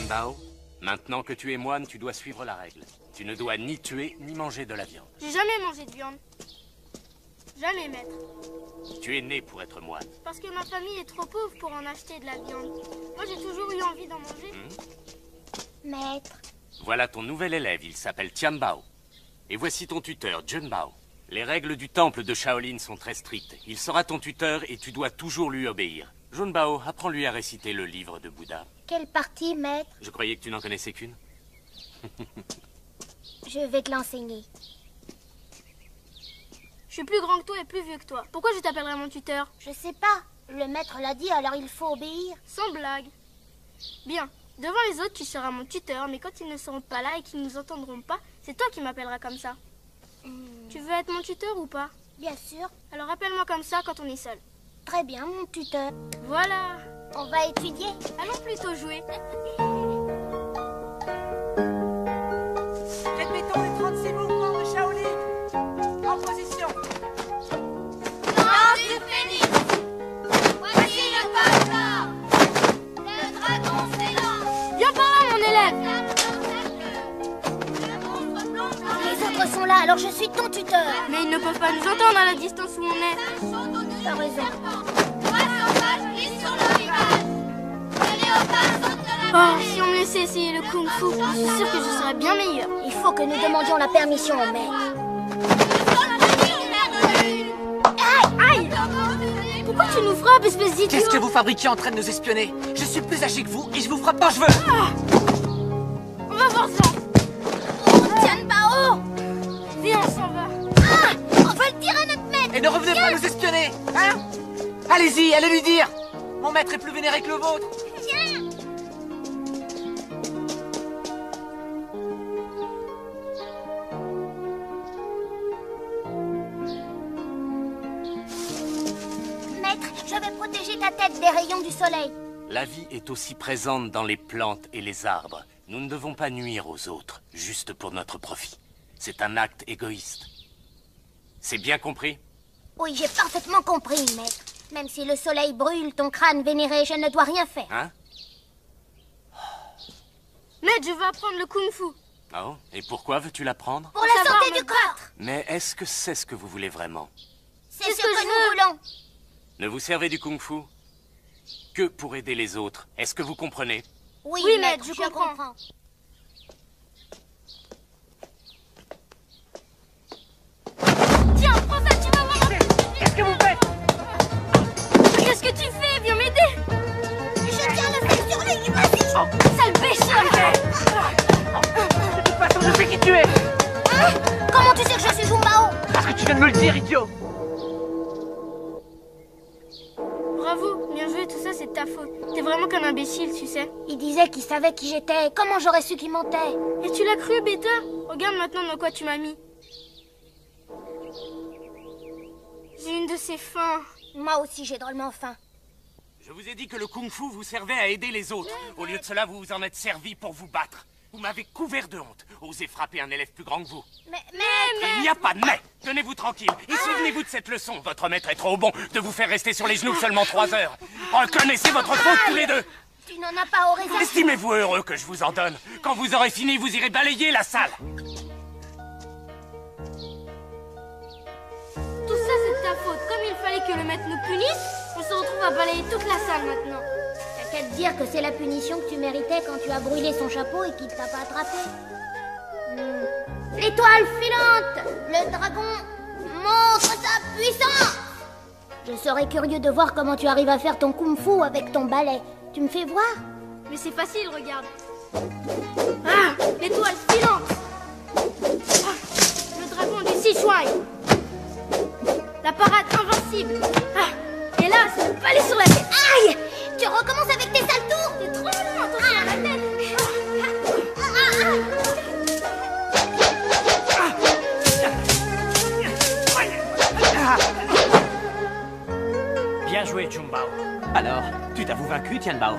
Tianbao, maintenant que tu es moine, tu dois suivre la règle. Tu ne dois ni tuer, ni manger de la viande. J'ai jamais mangé de viande. Jamais, maître. Tu es né pour être moine. Parce que ma famille est trop pauvre pour en acheter de la viande. Moi, j'ai toujours eu envie d'en manger. Maître. Voilà ton nouvel élève, il s'appelle Tianbao. Et voici ton tuteur, Junbao. Les règles du temple de Shaolin sont très strictes. Il sera ton tuteur et tu dois toujours lui obéir. Junbao, apprends-lui à réciter le livre de Bouddha. Quelle partie, maître? Je croyais que tu n'en connaissais qu'une. Je vais te l'enseigner. Je suis plus grand que toi et plus vieux que toi. Pourquoi je t'appellerai mon tuteur? Je sais pas. Le maître l'a dit, alors il faut obéir. Sans blague. Bien. Devant les autres, tu seras mon tuteur, mais quand ils ne seront pas là et qu'ils ne nous entendront pas, c'est toi qui m'appelleras comme ça. Tu veux être mon tuteur ou pas? Bien sûr. Alors appelle-moi comme ça quand on est seul. Très bien, mon tuteur. Voilà. On va étudier. Allons plutôt jouer. Répétons les 36 mouvements de Shaolin. En position. Danse du phénix. Voici le pas d'or. Le dragon s'élance. Viens par là, mon élève. Les autres sont là, alors je suis ton tuteur. Mais ils ne peuvent pas nous entendre à la distance où on est. T'as raison. Oh, si on me laissait essayer le kung-fu, je suis sûre que je serais bien meilleur. Il faut que nous demandions la permission au maître. Aïe! Pourquoi tu nous frappes, espèce d'idiot? Qu'est-ce que vous fabriquez en train de nous espionner? Je suis plus âgé que vous et je vous frappe quand je veux. On va voir ça. Tianbao! Viens, on s'en va. On va le dire à notre maître. Et ne revenez pas nous espionner, hein? Allez-y, allez lui dire. Mon maître est plus vénéré que le vôtre. Maître, je vais protéger ta tête des rayons du soleil. La vie est aussi présente dans les plantes et les arbres. Nous ne devons pas nuire aux autres, juste pour notre profit. C'est un acte égoïste. C'est bien compris? Oui, j'ai parfaitement compris, maître. Même si le soleil brûle ton crâne vénéré, je ne dois rien faire. Hein? Maître, je veux apprendre le kung-fu. Oh, et pourquoi veux-tu l'apprendre? Pour la savoir santé me du corps. Mais est-ce que c'est ce que vous voulez vraiment? C'est ce que nous voulons. Ne vous servez du kung-fu que pour aider les autres. Est-ce que vous comprenez? Oui, Oui, maître, maître, je je comprends. comprends. Tiens, prends ça, tu vas voir. Qu'est-ce que vous faites? Qu'est-ce que tu fais? Viens m'aider. Je tiens le fil sur lui, vas-y. Sale pécheur. De toute façon, je sais qui tu es. Comment tu sais que je suis Junbao? Parce que tu viens de me le dire, idiot. Bravo, bien joué, tout ça c'est de ta faute. T'es vraiment qu'un imbécile, tu sais. Il disait qu'il savait qui j'étais. Comment j'aurais su qu'il mentait? Et tu l'as cru, bêta? Regarde maintenant dans quoi tu m'as mis. J'ai une de ces fins. Moi aussi, j'ai drôlement faim. Je vous ai dit que le kung-fu vous servait à aider les autres. Au lieu de cela, vous vous en êtes servi pour vous battre. Vous m'avez couvert de honte. Osez frapper un élève plus grand que vous. Mais... Il n'y a pas de mais. Tenez-vous tranquille. Et souvenez-vous de cette leçon. Votre maître est trop bon de vous faire rester sur les genoux seulement 3 heures. Reconnaissez votre faute tous les deux. Tu n'en as pas au raison. Estimez-vous heureux que je vous en donne. Quand vous aurez fini, vous irez balayer la salle. Tout ça c'est de ta faute. Comme il fallait que le maître nous punisse, on se retrouve à balayer toute la salle maintenant. T'as qu'à te dire que c'est la punition que tu méritais quand tu as brûlé son chapeau et qu'il t'a pas attrapé. L'étoile filante! Le dragon montre sa puissance! Je serais curieux de voir comment tu arrives à faire ton kung-fu avec ton balai. Tu me fais voir? Mais c'est facile, regarde. Ah, l'étoile filante. Ah, le dragon du Sichuan. La parade invincible. Ah, et là, c'est le palais sur la tête. Aïe! Tu recommences avec tes sales tours? C'est trop long, attention à la tête. Bien joué, Junbao. Alors, tu t'avoues vaincu, Tianbao?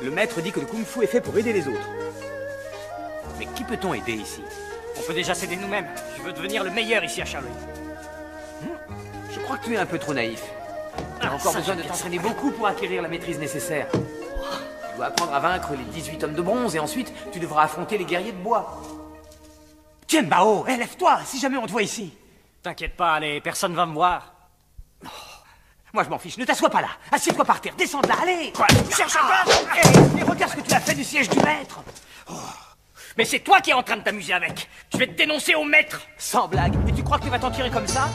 Le maître dit que le kung-fu est fait pour aider les autres. Mais qui peut-on aider ici? On peut déjà s'aider nous-mêmes. Je veux devenir le meilleur ici à Shaolin. Je crois que tu es un peu trop naïf. T'as encore besoin de t'entraîner beaucoup pour acquérir la maîtrise nécessaire. Tu dois apprendre à vaincre les 18 hommes de bronze et ensuite tu devras affronter les guerriers de bois. Tiens, Bao, lève-toi, si jamais on te voit ici. T'inquiète pas, allez, personne va me voir. Moi, je m'en fiche, ne t'assois pas là. Assieds-toi par terre, descends de là, allez. Quoi? Cherche pas. Et regarde ce que tu as fait du siège du maître. Mais c'est toi qui es en train de t'amuser avec. Je vais te dénoncer au maître. Sans blague. Et tu crois que tu vas t'en tirer comme ça?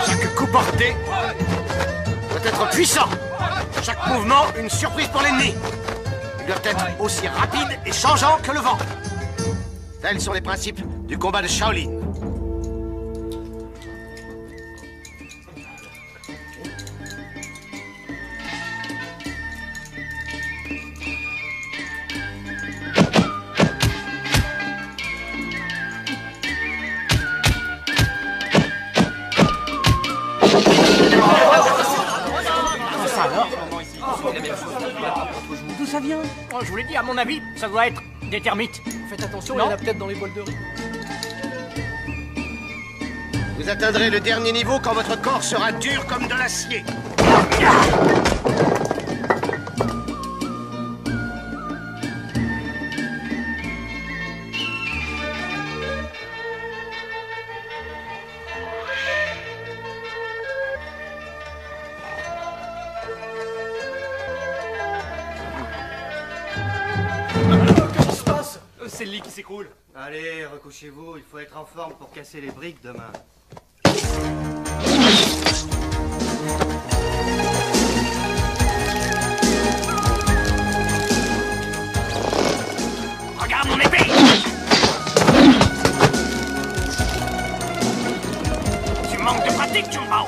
Chaque coup porté doit être puissant. Chaque mouvement, une surprise pour l'ennemi. Ils doivent être aussi rapides et changeants que le vent. Tels sont les principes du combat de Shaolin. D'où ça vient? Oh, je vous l'ai dit, à mon avis, ça doit être des termites. Faites attention, il y en a peut-être dans les bols de riz. Vous atteindrez le dernier niveau quand votre corps sera dur comme de l'acier. C'est le lit qui s'écroule. Allez, recouchez-vous, il faut être en forme pour casser les briques demain. Regarde mon épée. Tu manques de pratique, Chumbao.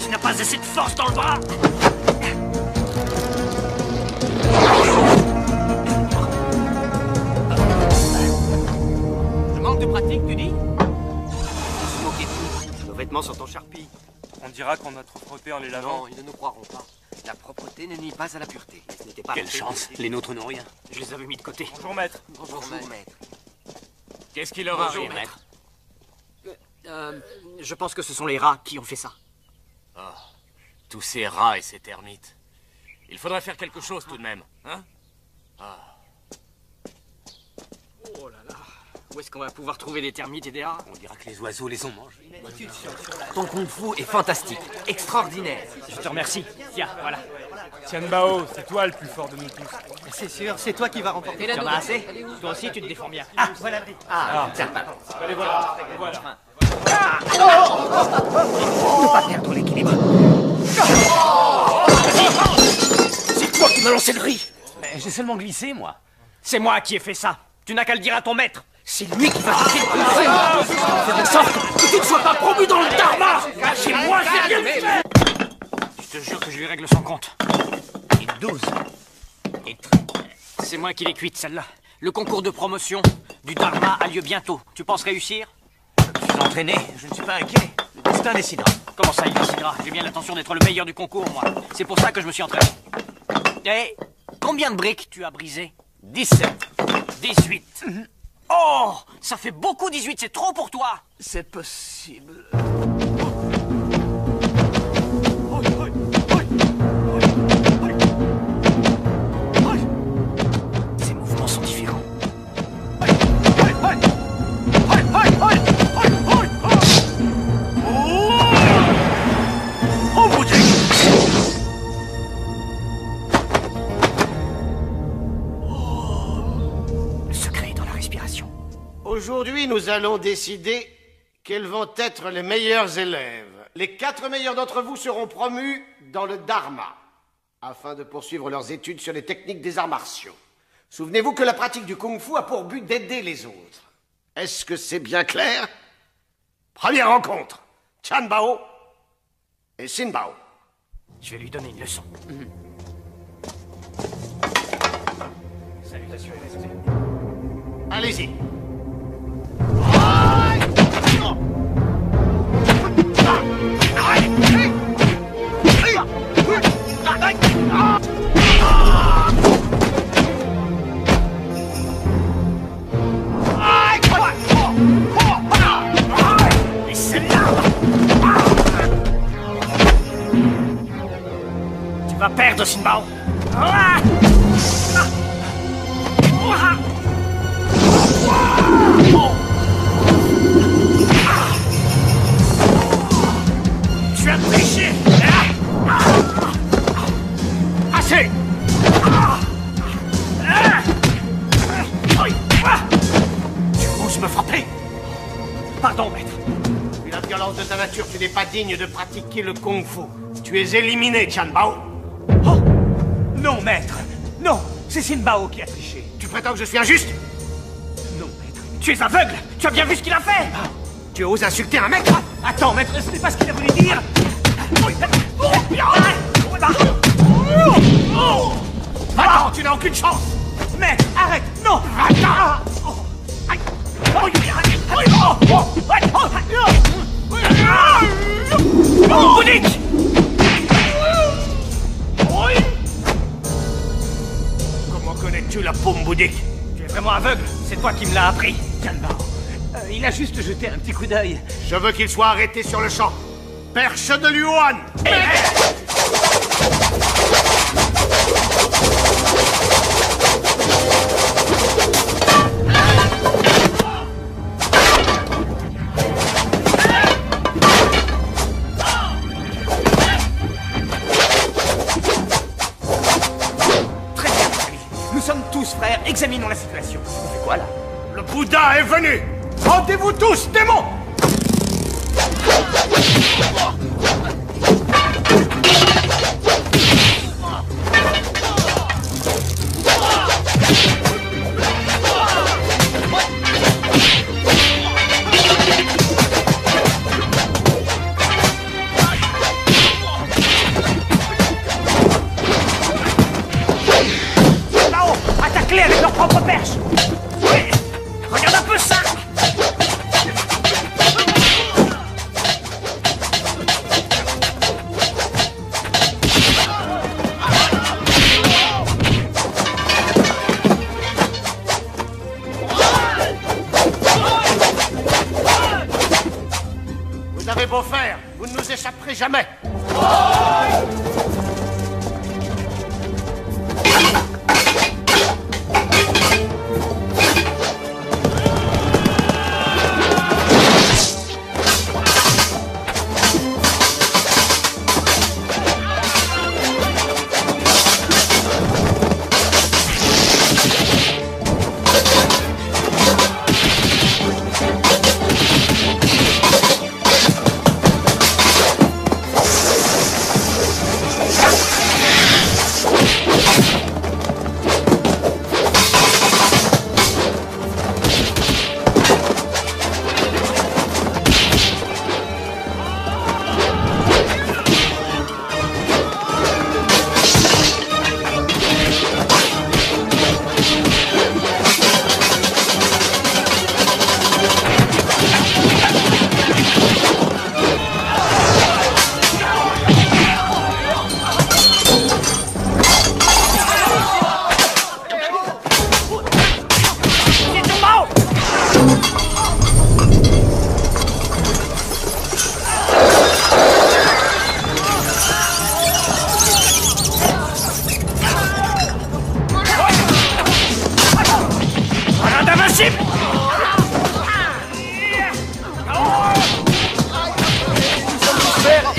Tu n'as pas assez de force dans le bras. De pratique, tu dis? Se moquer de tout. Nos vêtements sont en charpie. On dira qu'on a trop frotté en les lavant. Non, ils ne nous croiront pas. La propreté ne nie pas à la pureté. Mais ce n'était pas Quelle chance, les nôtres n'ont rien. Je les avais mis de côté. Bonjour, maître. Bonjour, maître. Qu'est-ce qu'il leur arrive, maître? Je pense que ce sont les rats qui ont fait ça. Oh, tous ces rats et ces termites. Il faudrait faire quelque chose tout de même, hein? Oh là là. Où est-ce qu'on va pouvoir trouver des termites et des rats? On dira que les oiseaux les ont mangés. Ton kung-fu est fantastique, extraordinaire. Je te remercie. Tiens, voilà. Tian Bao, c'est toi le plus fort de nous tous. C'est sûr, c'est toi qui vas remporter. Tu en as assez? Toi aussi, tu te défends bien. Ah, voilà. Tiens. Allez, voilà. Voilà. Ne pas perdre l'équilibre. C'est toi qui m'as lancé le riz! Mais j'ai seulement glissé, moi. C'est moi qui ai fait ça. Tu n'as qu'à le dire à ton maître. C'est lui qui va te faire en sorte que tu ne sois pas promu dans le dharma. C'est moi qui ai rien fait. Je te jure que je lui règle son compte. Et 12. C'est moi qui l'ai cuite, celle-là. Le concours de promotion du Dharma a lieu bientôt. Tu penses réussir? Je suis entraîné, je ne suis pas inquiet. Le destin décidera. Comment ça, il décidera? J'ai bien l'intention d'être le meilleur du concours, moi. C'est pour ça que je me suis entraîné. Et combien de briques tu as brisé? 17. 18. Oh, ça fait beaucoup 18, c'est trop pour toi. C'est possible. Ces mouvements sont différents. Le secret est dans la respiration. Aujourd'hui, nous allons décider quels vont être les meilleurs élèves. Les 4 meilleurs d'entre vous seront promus dans le Dharma, afin de poursuivre leurs études sur les techniques des arts martiaux. Souvenez-vous que la pratique du kung-fu a pour but d'aider les autres. Est-ce que c'est bien clair? Première rencontre, Tian Bao et Sin Bao. Je vais lui donner une leçon. Salutations et respect. Allez-y. Va perdre, Sin Bao. Tu as triché. Assez. Tu oses me frapper? Pardon, maître. Vu la violence de ta nature, tu n'es pas digne de pratiquer le kung-fu. Tu es éliminé, Tianbao. Oh! Non, maître. Non, c'est Sin Bao qui a triché. Tu prétends que je suis injuste? Non, maître. Tu es aveugle. Tu as bien vu ce qu'il a fait. Tu oses insulter un maître? Attends, maître, ce n'est pas ce qu'il a voulu dire. Attends, tu n'as aucune chance. Maître, arrête. Non. Bouddhique! Comment connais-tu la paume bouddhique? Tu es vraiment aveugle. C'est toi qui me l'as appris. Tianbao. Il a juste jeté un petit coup d'œil. Je veux qu'il soit arrêté sur le champ. Perche de Luan. Très bien, ami. Nous sommes tous frères. Examinons la situation. On fait quoi, là? Le Bouddha est venu. Rendez-vous tous, démons! Là-haut, attaque-les avec leur propre perche. Oui. Regarde un peu ça. Vous avez beau faire, vous ne nous échapperez jamais.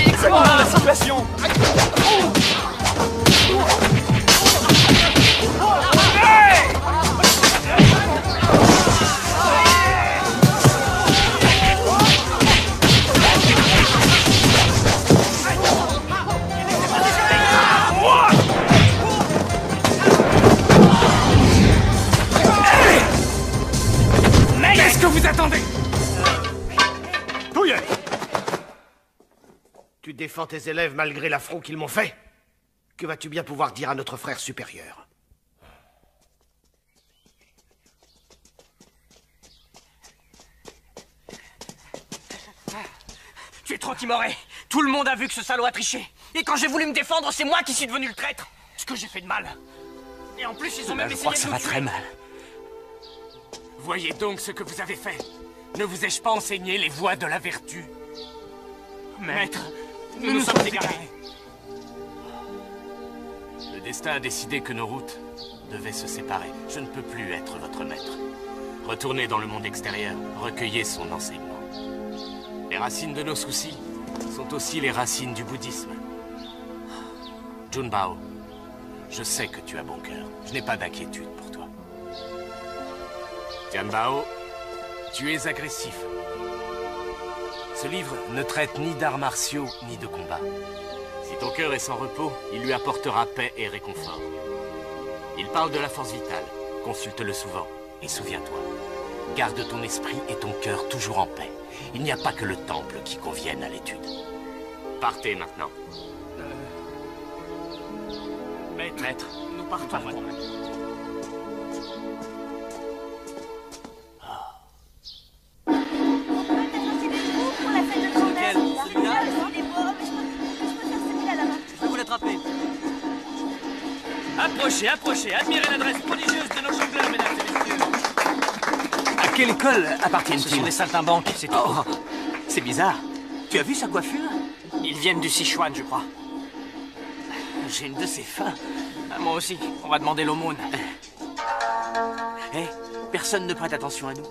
Examinons la situation. Qu'est-ce que vous attendez? Touillet! Tu défends tes élèves malgré l'affront qu'ils m'ont fait? Que vas-tu bien pouvoir dire à notre frère supérieur? Tu es trop timoré. Tout le monde a vu que ce salaud a triché. Et quand j'ai voulu me défendre, c'est moi qui suis devenu le traître. Ce que j'ai fait de mal. Et en plus, ils ont même Je essayé crois que de ça nous va tuer. très mal. Voyez donc ce que vous avez fait. Ne vous ai-je pas enseigné les voies de la vertu? Maître, nous nous sommes égarés. Le destin a décidé que nos routes devaient se séparer. Je ne peux plus être votre maître. Retournez dans le monde extérieur, recueillez son enseignement. Les racines de nos soucis sont aussi les racines du bouddhisme. Junbao, je sais que tu as bon cœur. Je n'ai pas d'inquiétude pour toi. Tianbao, tu es agressif. Ce livre ne traite ni d'arts martiaux ni de combat. Si ton cœur est sans repos, il lui apportera paix et réconfort. Il parle de la force vitale. Consulte-le souvent. Et souviens-toi, garde ton esprit et ton cœur toujours en paix. Il n'y a pas que le temple qui convienne à l'étude. Partez maintenant. Maître, nous partons maintenant. Je vais vous l'attraper. Approchez, approchez, admirez l'adresse prodigieuse de nos jongleurs, mesdames et messieurs. À quelle école appartiennent-ils? Ce sont des saltimbanques, c'est tout. Oh, c'est bizarre. Tu as vu sa coiffure? Ils viennent du Sichuan, je crois. J'ai une de ces fins. Ah, moi aussi, on va demander l'aumône. Hé, personne ne prête attention à nous.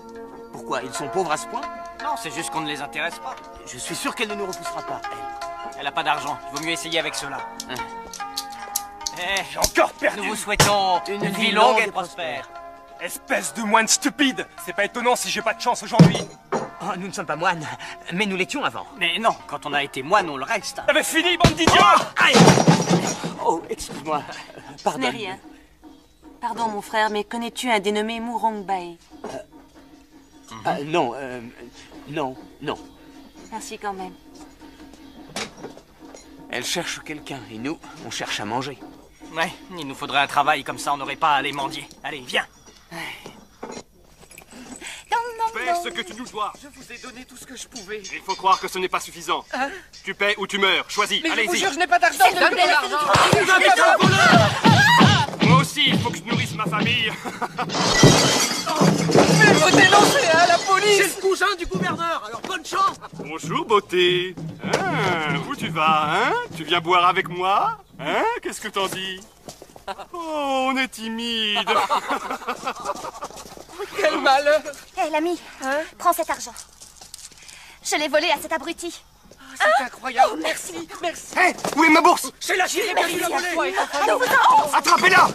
Pourquoi? Ils sont pauvres à ce point? Non, c'est juste qu'on ne les intéresse pas. Je suis sûr qu'elle ne nous repoussera pas, elle. Elle n'a pas d'argent, il vaut mieux essayer avec cela. J'ai encore perdu. Nous vous souhaitons une vie longue et prospère. Espèce de moine stupide. C'est pas étonnant si j'ai pas de chance aujourd'hui. Oh, nous ne sommes pas moines, mais nous l'étions avant. Mais non, quand on a été moine, on le reste. T'avais fini, bande d'idiots! Aïe! Oh, excuse-moi. Pardon. Ce n'est rien. Pardon, mon frère, mais connais-tu un dénommé Mourong Bae? Non, non. Merci quand même. Elle cherche quelqu'un, et nous, on cherche à manger. Ouais, il nous faudrait un travail, comme ça on n'aurait pas à aller mendier. Allez, viens. Fais ce que tu nous dois. Je vous ai donné tout ce que je pouvais. Il faut croire que ce n'est pas suffisant. Tu paies ou tu meurs. Choisis. Mais allez-y. je vous jure, je n'ai pas d'argent. Moi aussi, il faut que je nourrisse ma famille. Mais faut dénoncer, hein, la police. C'est le cousin du gouverneur, alors bonne chance. Bonjour, beauté. Où tu vas, hein? Tu viens boire avec moi? Hein? Qu'est-ce que t'en dis? Oh, on est timide. Quel malheur. Hé, l'ami, prends cet argent. Je l'ai volé à cet abruti. C'est incroyable. Oh, merci, merci. Hé, où est ma bourse? C'est la chine qui l'a volée. Attrapez-la!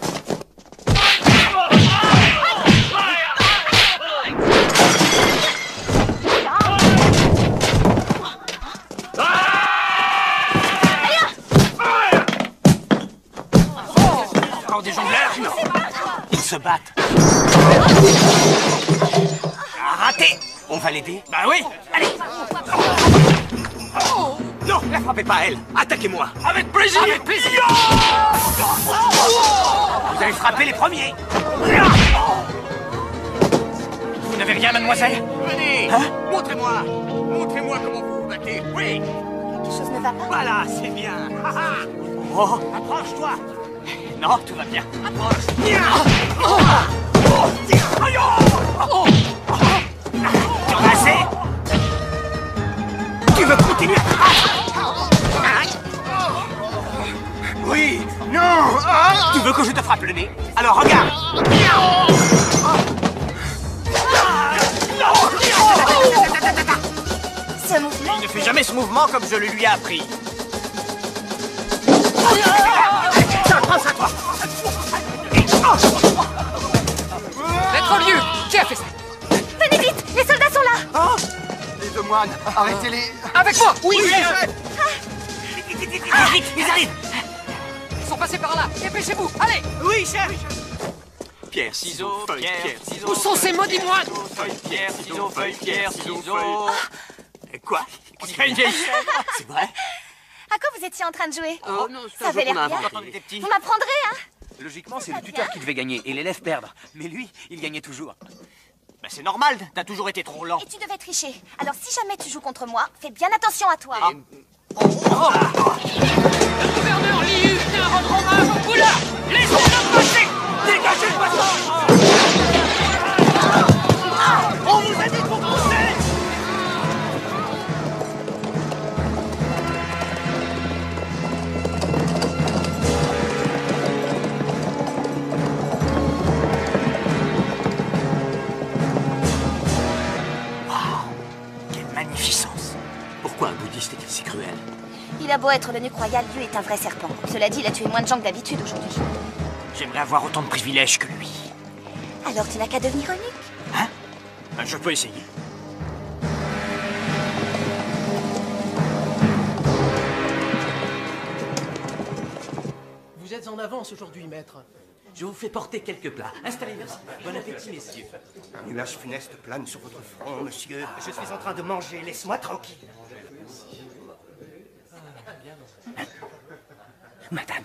Encore des jongleurs? Ils se battent. Raté. On va l'aider? Bah oui. Allez. Non, la frappez pas, elle. Attaquez-moi. Avec plaisir. Avec plaisir. Vous allez frapper les premiers. Vous n'avez rien, mademoiselle? Venez. Hein? Montrez-moi. Montrez-moi comment vous vous battez. Oui. Quelque chose ne va pas. Voilà, c'est bien. Oh, approche-toi. Non, tout va bien. Approche. Tu en as assez? Tu veux continuer? Oui. Non. Tu veux que je te frappe le nez? Alors regarde. Ce mouvement... Il ne fait jamais ce mouvement comme je le lui ai appris. Ça pense à toi. Maître Liu, qui a fait ça? Venez vite, les soldats sont là. Les deux moines, arrêtez-les. Avec moi. Oui, Vite, ils arrivent. Ils sont passés par là. Dépêchez-vous. Allez. Oui, chef. Pierre, ciseaux, Ciseaux, feuille, pierre, ciseaux. Où sont ces maudits moines? Feuille, pierre, ciseaux, feuille, pierre, ciseaux. Quoi? On dirait une vieille scène. C'est vrai? À quoi vous étiez en train de jouer? Oh non, c'est Ça un jeu avait qu'on a l'air bien. inventé. Quand on était petits. Vous m'apprendrez, hein? Logiquement, c'est le tuteur qui devait gagner et l'élève perdre. Mais lui, il gagnait toujours. Bah c'est normal, t'as toujours été trop lent. Et tu devais tricher. Alors si jamais tu joues contre moi, fais bien attention à toi. Le gouverneur Liu vient rendre hommage au Poula. Laissez-le passer. Dégagez le passage. On vous a dit de vous pousser. Pourquoi un bouddhiste est-il si cruel? Il a beau être l'eunuque royal, Dieu est un vrai serpent. Cela dit, il a tué moins de gens que d'habitude aujourd'hui. J'aimerais avoir autant de privilèges que lui. Alors tu n'as qu'à devenir eunuque. Hein? Je peux essayer. Vous êtes en avance aujourd'hui, maître. Je vous fais porter quelques plats. Installez-vous. Bon appétit, messieurs. Un nuage funeste plane sur votre front, monsieur. Je suis en train de manger, laisse-moi tranquille. Madame,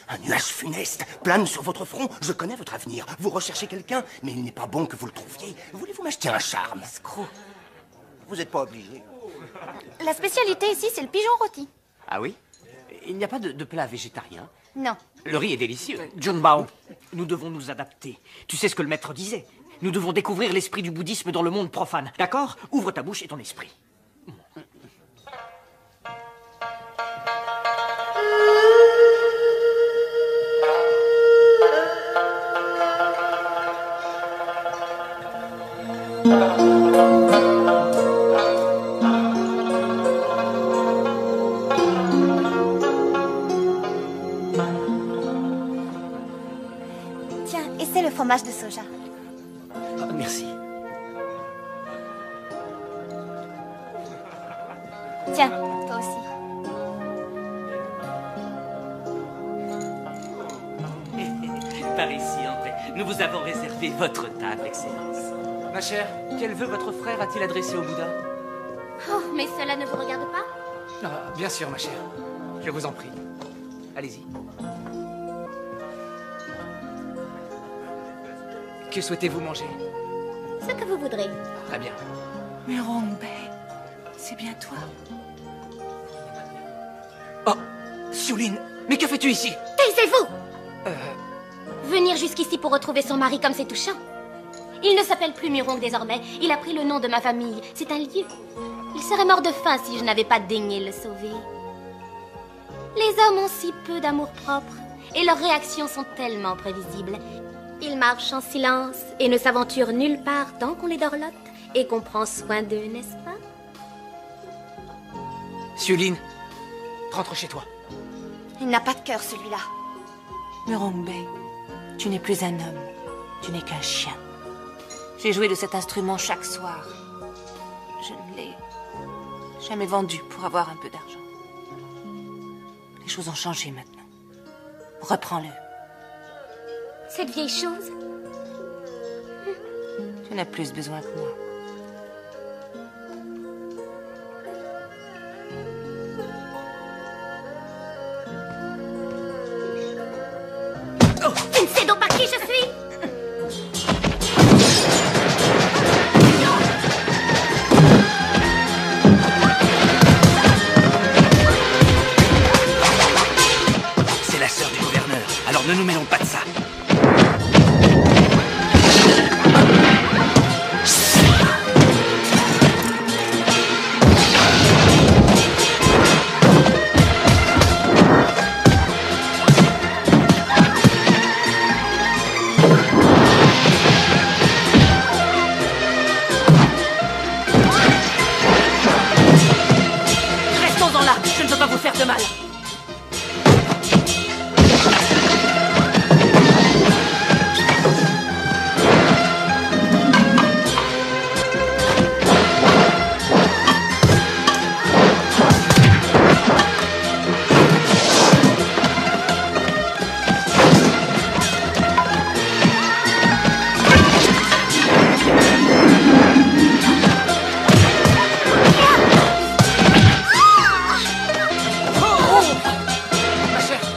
un nuage funeste plane sur votre front. Je connais votre avenir. Vous recherchez quelqu'un, mais il n'est pas bon que vous le trouviez. Voulez-vous m'acheter un charme? Escroc. Vous n'êtes pas obligé. La spécialité ici, c'est le pigeon rôti. Ah oui? Il n'y a pas de plat végétarien? Non. Le riz est délicieux. John Bao, nous devons nous adapter. Tu sais ce que le maître disait. Nous devons découvrir l'esprit du bouddhisme dans le monde profane. D'accord? Ouvre ta bouche et ton esprit. Tiens, essaie le fromage de soja. Oh, merci. Tiens, toi aussi. Par ici, André. Nous vous avons réservé votre table, Excellence. Ma chère, quel vœu votre frère a-t-il adressé au Bouddha? Oh, mais cela ne vous regarde pas? Ah, bien sûr, ma chère. Je vous en prie. Allez-y. Que souhaitez-vous manger? Ce que vous voudrez. Très bien. Murong-Bei, c'est bien toi. Oh, Xiulin, mais que fais-tu ici? Taisez-vous! Venir jusqu'ici pour retrouver son mari comme c'est touchant. Il ne s'appelle plus Murong désormais. Il a pris le nom de ma famille. C'est un lieu. Il serait mort de faim si je n'avais pas daigné le sauver. Les hommes ont si peu d'amour-propre et leurs réactions sont tellement prévisibles. Ils marchent en silence et ne s'aventurent nulle part tant qu'on les dorlote et qu'on prend soin d'eux, n'est-ce pas? Xiulin, rentre chez toi. Il n'a pas de cœur, celui-là. Murong-Bei, tu n'es plus un homme, tu n'es qu'un chien. J'ai joué de cet instrument chaque soir. Je ne l'ai jamais vendu pour avoir un peu d'argent. Les choses ont changé maintenant. Reprends-le. Cette vieille chose? Tu n'as plus besoin que moi. Tu ne sais donc pas qui je suis? C'est la sœur du gouverneur, alors ne nous mêlons pas de ça. Restons-en là, je ne veux pas vous faire de mal.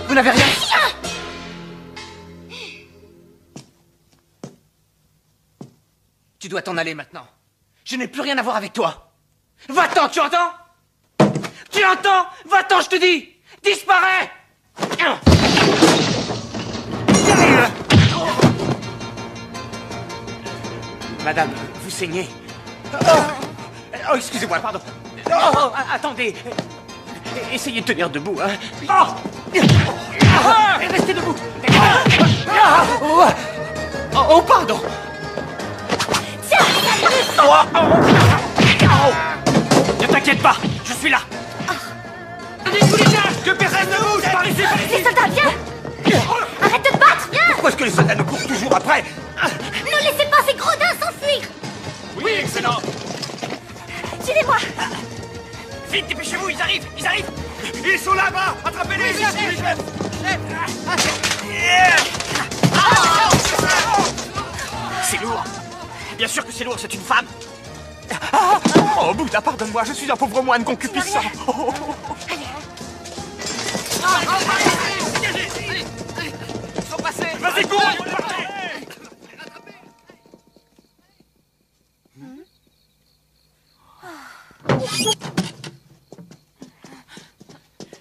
Vous n'avez rien? Tu dois t'en aller maintenant. Je n'ai plus rien à voir avec toi. Va-t'en, tu entends? Tu entends? Va-t'en, je te dis! Disparais! Madame, vous saignez. Oh, excusez-moi, pardon. Oh, attendez. Essayez de tenir debout, hein. Restez debout. Oh, pardon. Ne t'inquiète pas, je suis là. Que personne ne bouge! Par ici, par ici! Les soldats, viens! Arrête de te battre, viens! Pourquoi est-ce que les soldats nous courent toujours après? Ne laissez pas ces gredins s'enfuir! Oui, excellent. Suivez-moi! Vite, dépêchez-vous, ils arrivent, ils arrivent. Ils sont là-bas! Attrapez-les! C'est lourd. Bien sûr que c'est lourd, c'est une femme. Oh, Bouddha, pardonne-moi, je suis un pauvre moine concupiscent. Oh. Ils sont passés. Vas-y, cours!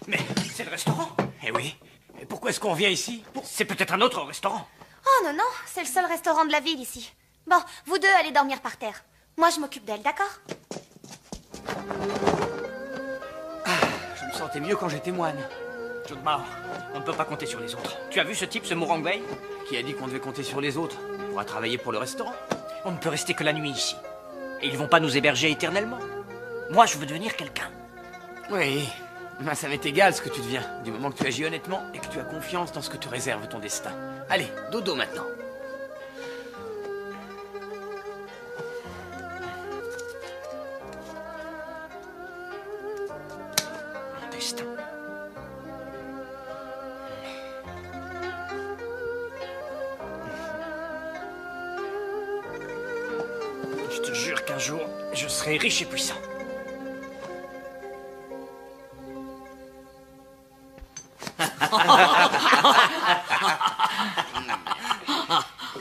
Mais c'est le restaurant. Eh oui. Et pourquoi est-ce qu'on vient ici? C'est peut-être un autre restaurant. Oh non, non, c'est le seul restaurant de la ville ici. Bon, vous deux allez dormir par terre. Moi, je m'occupe d'elle, d'accord? Je me sentais mieux quand j'étais moine. John Mao, on ne peut pas compter sur les autres. Tu as vu ce type, ce Mourang Bey? Qui a dit qu'on devait compter sur les autres? On va travailler pour le restaurant. On ne peut rester que la nuit ici. Et ils vont pas nous héberger éternellement. Moi, je veux devenir quelqu'un. Oui, ben, ça m'est égal ce que tu deviens, du moment que tu agis honnêtement et que tu as confiance dans ce que te réserve ton destin. Allez, dodo maintenant. Mon destin. Je te jure qu'un jour, je serai riche et puissant.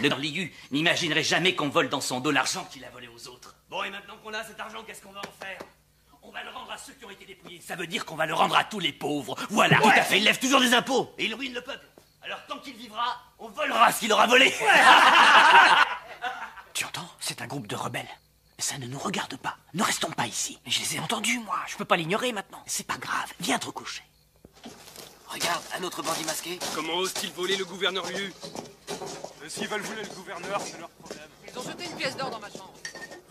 Le Liu n'imaginerait jamais qu'on vole dans son dos l'argent qu'il a volé aux autres. Bon, et maintenant qu'on a cet argent, qu'est-ce qu'on va en faire? On va le rendre à ceux qui ont été dépouillés. Ça veut dire qu'on va le rendre à tous les pauvres. Voilà. Tout à fait, il lève toujours des impôts. Et il ruine le peuple. Alors tant qu'il vivra, on volera ce qu'il aura volé. Tu entends? C'est un groupe de rebelles. Ça ne nous regarde pas. Ne restons pas ici. Mais je les ai entendus, moi. Je peux pas l'ignorer maintenant. C'est pas grave. Viens te recoucher. Regarde, un autre bandit masqué. Comment osent-ils voler le gouverneur Liu? S'ils veulent voler le gouverneur, c'est leur problème. Ils ont jeté une pièce d'or dans ma chambre.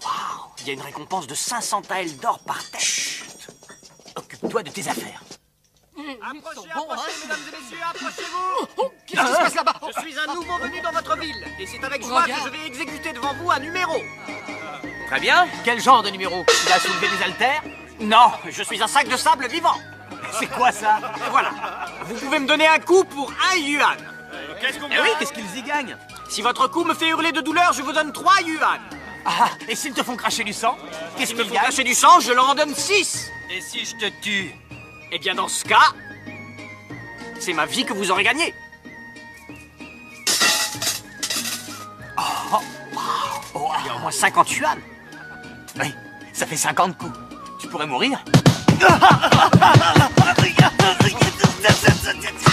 Waouh! Il y a une récompense de 500 taels d'or par tête. Chut! Occupe-toi de tes affaires. Approchez, mesdames et messieurs, approchez-vous! Qu'est-ce qui se passe là-bas? Je suis un nouveau venu dans votre ville, et c'est avec joie que je vais exécuter devant vous un numéro. Très bien. Quel genre de numéro? Tu vas soulever des haltères? Non, je suis un sac de sable vivant. C'est quoi ça? Voilà. Vous pouvez me donner un coup pour 1 yuan. Qu'est-ce qu'on Eh oui, qu'est-ce qu'ils y gagnent? Si votre coup me fait hurler de douleur, je vous donne 3 yuan. Ah, et s'ils te font cracher du sang? Qu'est-ce qu'ils gagnent? Cracher du sang, je leur en donne 6. Et si je te tue? Eh bien, dans ce cas, c'est ma vie que vous aurez gagnée. Oh, il y a au moins 50 yuan. Oui, ça fait 50 coups. Tu pourrais mourir.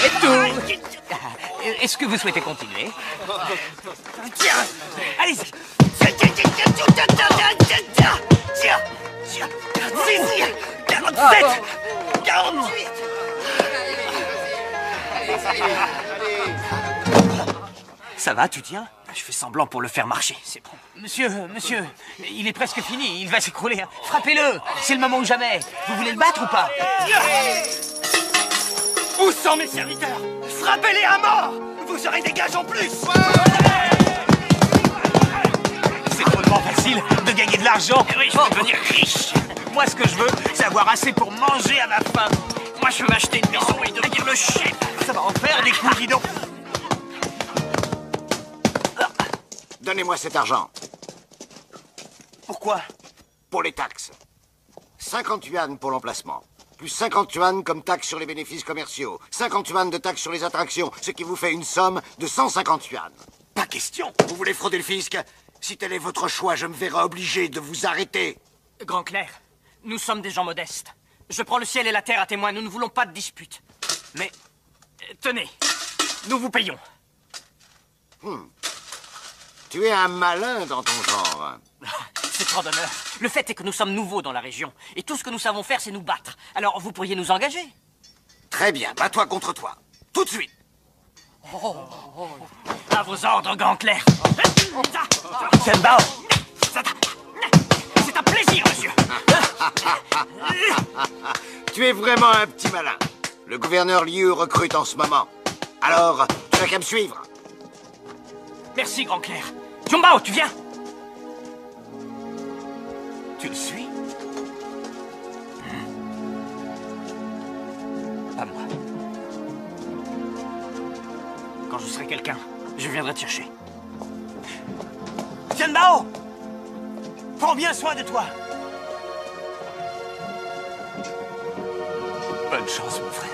Et tout. Est-ce que vous souhaitez continuer? Allez-y. 47, 48. Ça va, tu tiens? Je fais semblant pour le faire marcher, c'est bon. Monsieur, il est presque fini, il va s'écrouler. Frappez-le, c'est le moment ou jamais. Vous voulez le battre ou pas? Où sont mes serviteurs? Frappez-les à mort! Vous aurez des gages en plus! C'est drôlement facile de gagner de l'argent. Oui, je veux devenir riche. Moi, ce que je veux, c'est avoir assez pour manger à ma faim. Moi, je veux m'acheter une maison et devenir le chef. Ça va en faire des coups, dis donc. Donnez-moi cet argent. Pourquoi? Pour les taxes. 50 yuan pour l'emplacement. Plus 50 yuan comme taxe sur les bénéfices commerciaux. 50 yuan de taxe sur les attractions, ce qui vous fait une somme de 150 yuan. Pas question. Vous voulez frauder le fisc? Si tel est votre choix, je me verrai obligé de vous arrêter. Grand Clerc, nous sommes des gens modestes. Je prends le ciel et la terre à témoin, nous ne voulons pas de dispute. Mais, tenez, nous vous payons. Tu es un malin dans ton genre. C'est trop d'honneur. Le fait est que nous sommes nouveaux dans la région. Et tout ce que nous savons faire, c'est nous battre. Alors, vous pourriez nous engager? Très bien, bats-toi contre toi. Tout de suite. À vos ordres, Grand Clerc. Tianbao. C'est c'est un plaisir, monsieur. Tu es vraiment un petit malin. Le gouverneur Liu recrute en ce moment. Alors, tu n'as qu'à me suivre. Merci, grand clerc. Tiambao, tu viens? Tu le suis? Pas moi. Quand je serai quelqu'un, je viendrai te chercher. Tianbao! Prends bien soin de toi. Bonne chance, mon frère.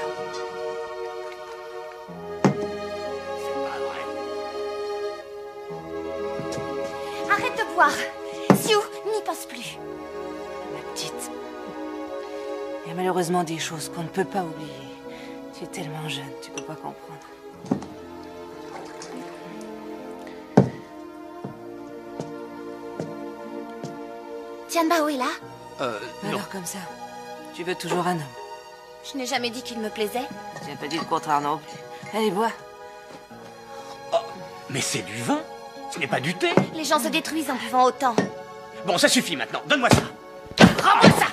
Arrête de boire. Xiu, n'y pense plus. Ma petite, il y a malheureusement des choses qu'on ne peut pas oublier. Tu es tellement jeune, tu peux pas comprendre. Tianbao est là? Non. Alors comme ça, tu veux toujours un homme? Je n'ai jamais dit qu'il me plaisait. Tu n'as pas dit le contraire non plus. Allez, bois. Mais c'est du vin. Ce n'est pas du thé. Les gens se détruisent en buvant autant. Bon, ça suffit maintenant. Donne-moi ça. Rends-moi ça.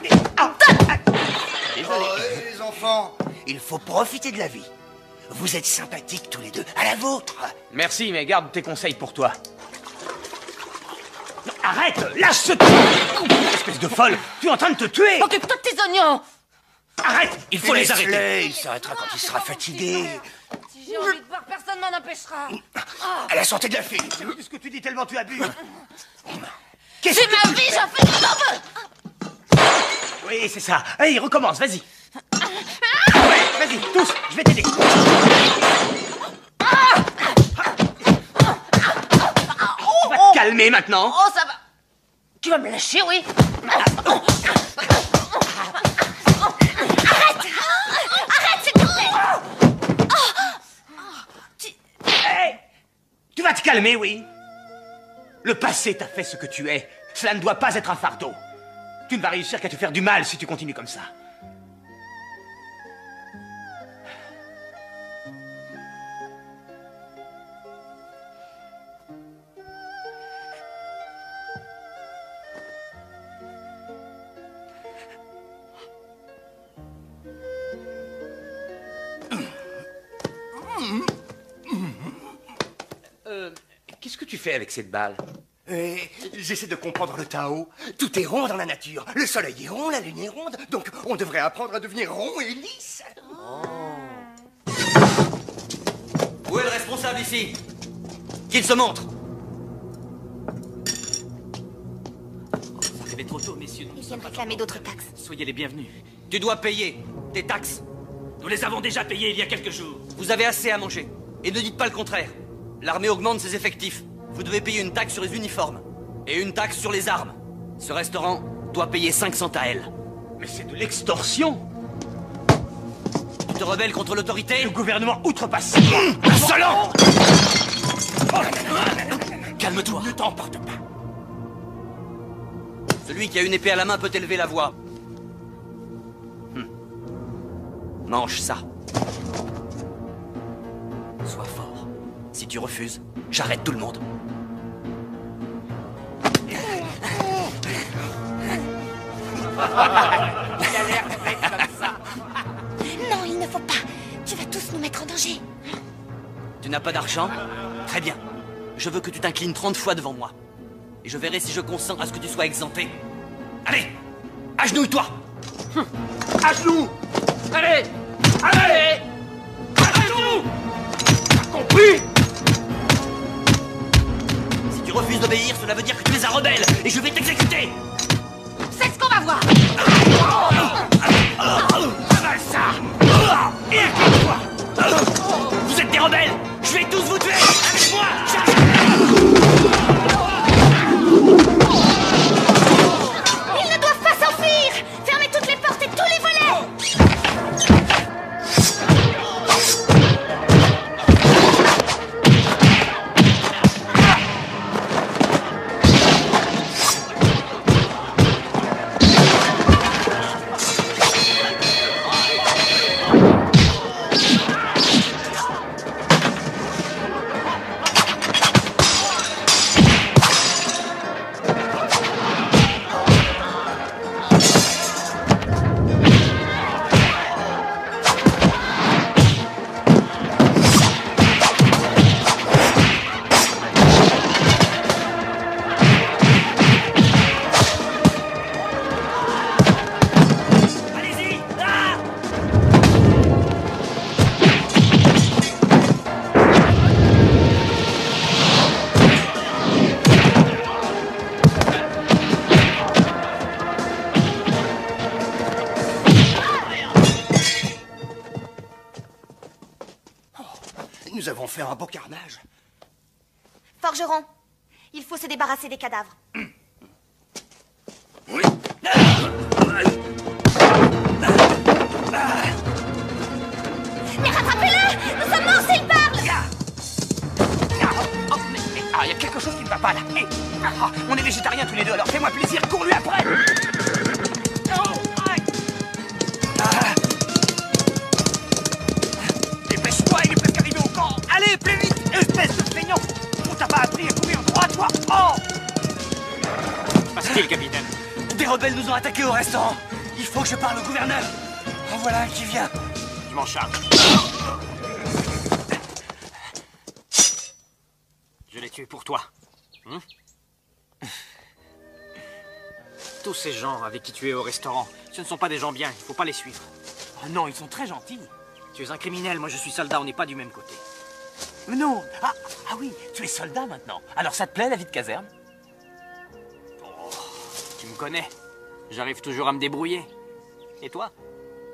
Désolé. Les enfants, il faut profiter de la vie. Vous êtes sympathiques tous les deux. À la vôtre. Merci, mais garde tes conseils pour toi. Non, arrête. Lâche ce truc. Espèce de folle. Tu es en train de te tuer. Occupe-toi de tes oignons. Arrête. Il faut les arrêter. Il s'arrêtera quand il sera fatigué. Si j'ai envie de boire, personne m'en empêchera. À la santé de la fille. Qu'est-ce que tu dis tellement tu as bu? C'est ma vie, j'en fais ce que j'en veux. Oui, c'est ça. Allez, recommence, vas-y. Ouais, vas-y, tous, je vais t'aider. Tu vas te calmer maintenant. Oh, ça va. Tu vas me lâcher, oui? Arrête, s'il te plaît. Hey, tu vas te calmer, oui. Le passé t'a fait ce que tu es. Cela ne doit pas être un fardeau. Tu ne vas réussir qu'à te faire du mal si tu continues comme ça. Qu'est-ce que tu fais avec cette balle? J'essaie de comprendre le Tao. Tout est rond dans la nature. Le soleil est rond, la lune est ronde. Donc on devrait apprendre à devenir rond et lisse. Où est le responsable ici? Qu'il se montre. Vous arrivez trop tôt, messieurs. Ils viennent réclamer d'autres taxes. Soyez les bienvenus. Tu dois payer tes taxes. Nous les avons déjà payées il y a quelques jours. Vous avez assez à manger. Et ne dites pas le contraire. L'armée augmente ses effectifs. Vous devez payer une taxe sur les uniformes. Et une taxe sur les armes. Ce restaurant doit payer 500 taels. Mais c'est de l'extorsion. Tu te rebelles contre l'autorité? Le gouvernement outrepasse. Insolent! Calme-toi. Ne t'emporte pas. Celui qui a une épée à la main peut élever la voix. Mange ça. Sois fort. Si tu refuses, j'arrête tout le monde. Non, il ne faut pas. Tu vas tous nous mettre en danger. Tu n'as pas d'argent? Très bien. Je veux que tu t'inclines 30 fois devant moi. Et je verrai si je consens à ce que tu sois exempté. Allez! Agenouille-toi! À genoux! Allez! Allez! À genoux! T'as compris? Si tu refuses d'obéir, cela veut dire que tu es un rebelle et je vais t'exécuter! C'est ce qu'on va voir. Avale ça! Et incline-toi! Vous êtes des rebelles! Je vais tous vous tuer! Avec moi! Ils ne doivent pas s'enfuir. Fermez toutes les portes et tous les volets. Nous avons fait un beau carnage. Forgeron, il faut se débarrasser des cadavres. Oui. Mais rattrapez-le! Nous sommes morts s'il parle! Il y a quelque chose qui ne va pas là. On est végétariens tous les deux, alors fais-moi plaisir, cours-lui après. Dépêche-toi, il est presque arrivé au camp. Allez, plus vite, espèce de feignant. On t'a pas appris à courir droit, toi. Que passe-t-il, capitaine? Des rebelles nous ont attaqués au restaurant. Il faut que je parle au gouverneur. En voilà un qui vient. Je m'en charge. Je l'ai tué pour toi. Tous ces gens avec qui tu es au restaurant, ce ne sont pas des gens bien, il faut pas les suivre. Oh non, ils sont très gentils. Tu es un criminel, moi je suis soldat, on n'est pas du même côté. Mais non. Ah oui, tu es soldat maintenant. Alors ça te plaît la vie de caserne? Oh, tu me connais. J'arrive toujours à me débrouiller. Et toi?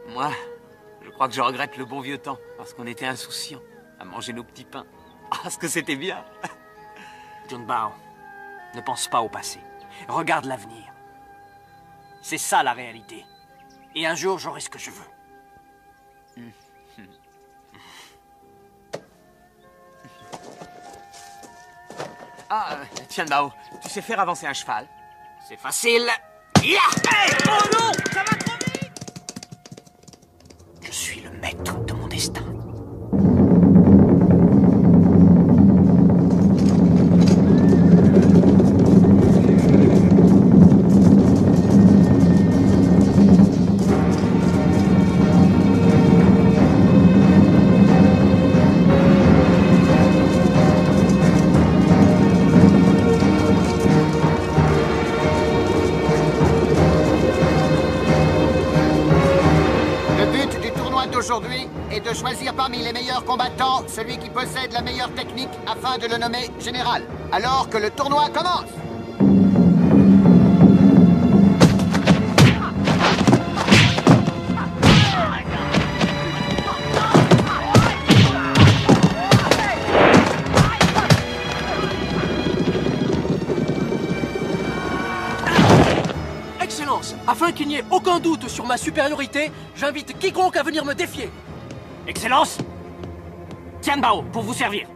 Moi, je crois que je regrette le bon vieux temps, parce qu'on était insouciants à manger nos petits pains. Ah, ce que c'était bien. Junbao, ne pense pas au passé. Regarde l'avenir. C'est ça la réalité. Et un jour, j'aurai ce que je veux. Tiens, Mao, tu sais faire avancer un cheval? C'est facile. Hey, oh non, ça va trop vite! Je suis le maître de mon destin. Aujourd'hui est de choisir parmi les meilleurs combattants celui qui possède la meilleure technique afin de le nommer général. Alors que le tournoi commence. Excellence, afin qu'il n'y ait aucun doute sur ma supériorité, j'invite quiconque à venir me défier. Excellence, Tianbao, pour vous servir.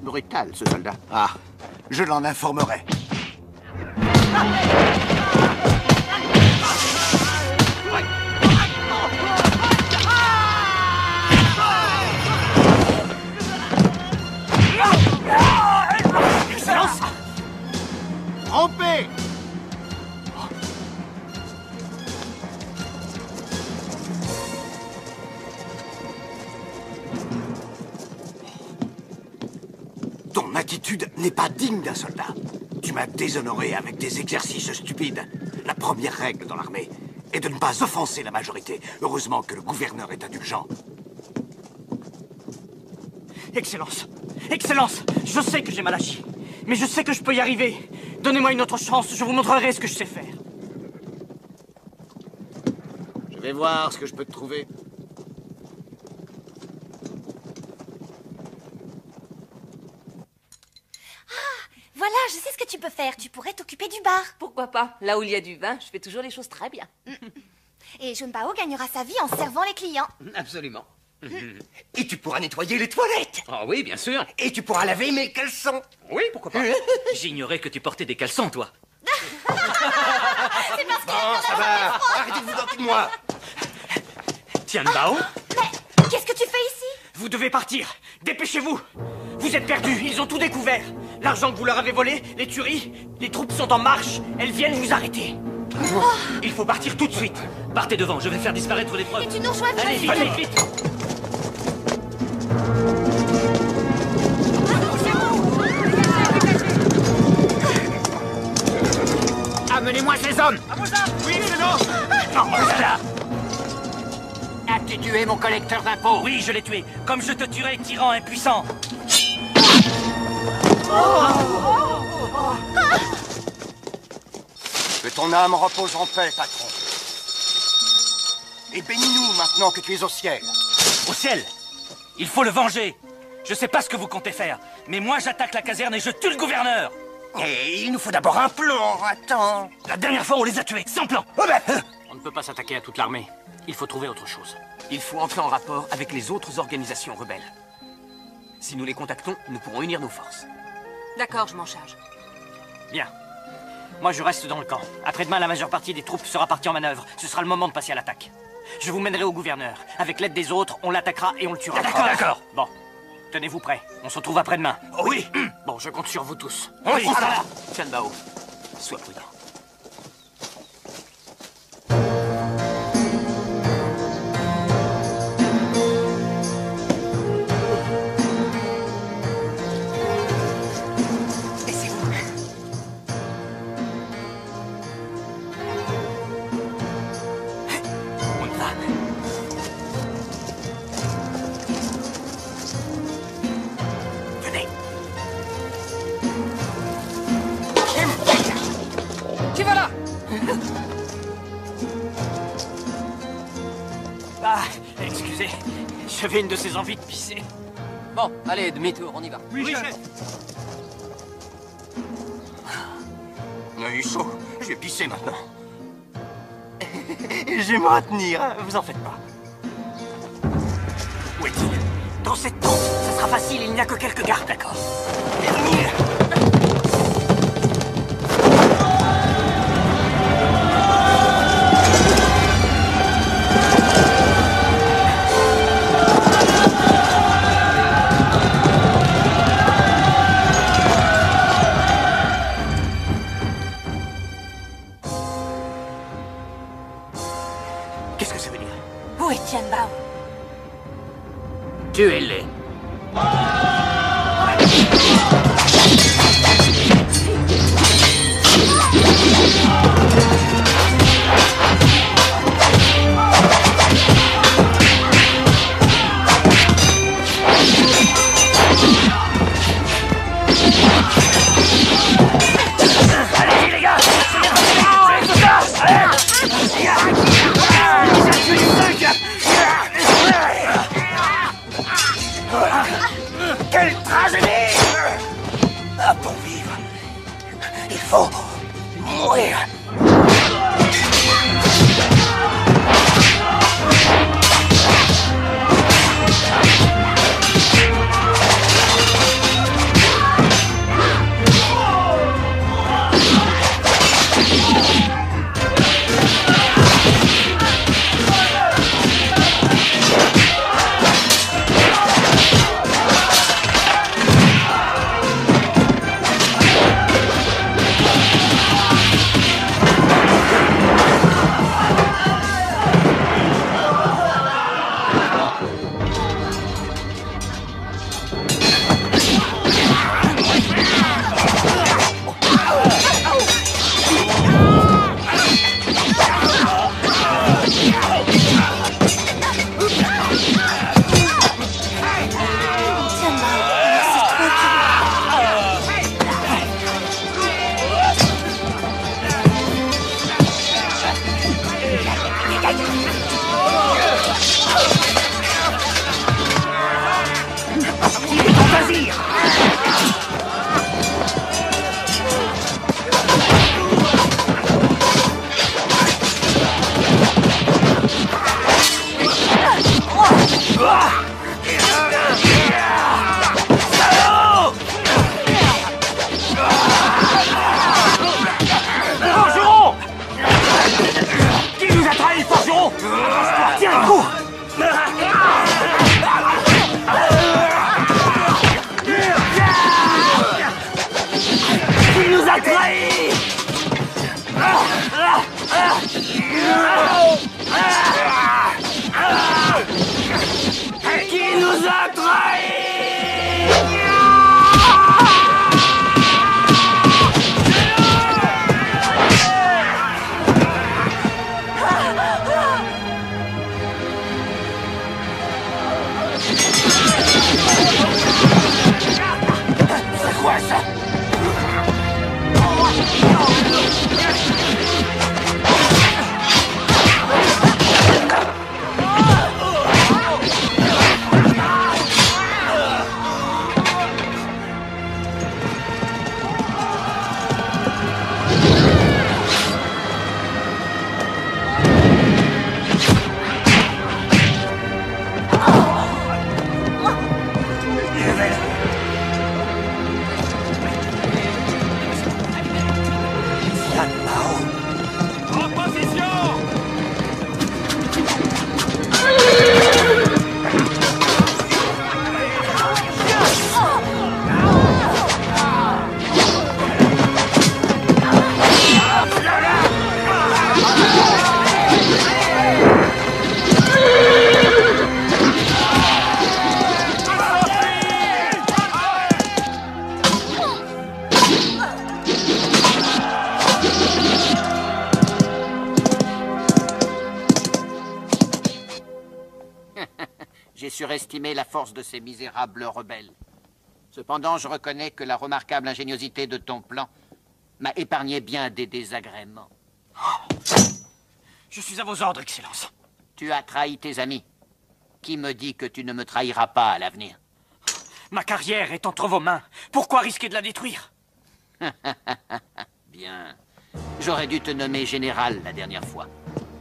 Brutal, ce soldat. Ah, je l'en informerai. Excellence! Trompé! Ton attitude n'est pas digne d'un soldat. Tu m'as déshonoré avec des exercices stupides. La première règle dans l'armée est de ne pas offenser la majorité. Heureusement que le gouverneur est indulgent. Excellence! Excellence! Je sais que j'ai mal agi, mais je sais que je peux y arriver. Donnez-moi une autre chance, je vous montrerai ce que je sais faire. Je vais voir ce que je peux te trouver. Voilà, je sais ce que tu peux faire. Tu pourrais t'occuper du bar. Pourquoi pas? Là où il y a du vin, je fais toujours les choses très bien. Et Junbao gagnera sa vie en servant les clients. Absolument. Et tu pourras nettoyer les toilettes. Oh oui, bien sûr. Et tu pourras laver mes caleçons. Oui, pourquoi pas. J'ignorais que tu portais des caleçons, toi. C'est parce Bon, ça va. Arrêtez de vous moquer de moi. Tianbao? Mais qu'est-ce que tu fais ici? Vous devez partir. Dépêchez-vous. Vous êtes perdus, ils ont tout découvert. L'argent que vous leur avez volé, les tueries, les troupes sont en marche. Elles viennent vous arrêter. Il faut partir tout de suite. Partez devant, je vais faire disparaître les preuves. Et tu nous rejoins Allez, vite, vite, vite. des hommes. Oui, c'est non. Non, là. As-tu tué mon collecteur d'impôts? Oui, je l'ai tué, comme je te tuerai, tyran impuissant. Que ton âme repose en paix, patron. Et bénis-nous maintenant que tu es au ciel. Au ciel? Il faut le venger. Je sais pas ce que vous comptez faire, mais moi j'attaque la caserne et je tue le gouverneur. Et il nous faut d'abord un plan, attends. La dernière fois, on les a tués, sans plan. On ne peut pas s'attaquer à toute l'armée. Il faut trouver autre chose. Il faut entrer en rapport avec les autres organisations rebelles. Si nous les contactons, nous pourrons unir nos forces. D'accord, je m'en charge. Bien. Moi, je reste dans le camp. Après-demain, la majeure partie des troupes sera partie en manœuvre. Ce sera le moment de passer à l'attaque. Je vous mènerai au gouverneur. Avec l'aide des autres, on l'attaquera et on le tuera. D'accord. Bon. Tenez-vous prêts. On se retrouve après-demain. Oh oui. Bon, je compte sur vous tous. Oui, ça va. Tian Bao, sois prudent. Qui va là? Ah, excusez. J'avais une de ces envies de pisser. Bon, allez, demi-tour, on y va. Oui, chef. Il est chaud. Je vais pisser maintenant. Je vais me retenir, hein, vous en faites pas. Où est-il? Dans cette tente. Ça sera facile, il n'y a que quelques gardes, d'accord. Qu'est-ce que ça veut dire? Où est Tian Bao? Tuez-les. Allez, les gars. C'est tout ça. Allez. Quelle tragédie! Ah, pour vivre, il faut mourir. Forgeron! Qui nous a trahis, Forgeron? Tiens un coup! Qui nous a trahis? J'ai surestimé la force de ces misérables rebelles. Cependant, je reconnais que la remarquable ingéniosité de ton plan m'a épargné bien des désagréments. Je suis à vos ordres, Excellence. Tu as trahi tes amis. Qui me dit que tu ne me trahiras pas à l'avenir? Ma carrière est entre vos mains. Pourquoi risquer de la détruire? Bien. J'aurais dû te nommer général la dernière fois.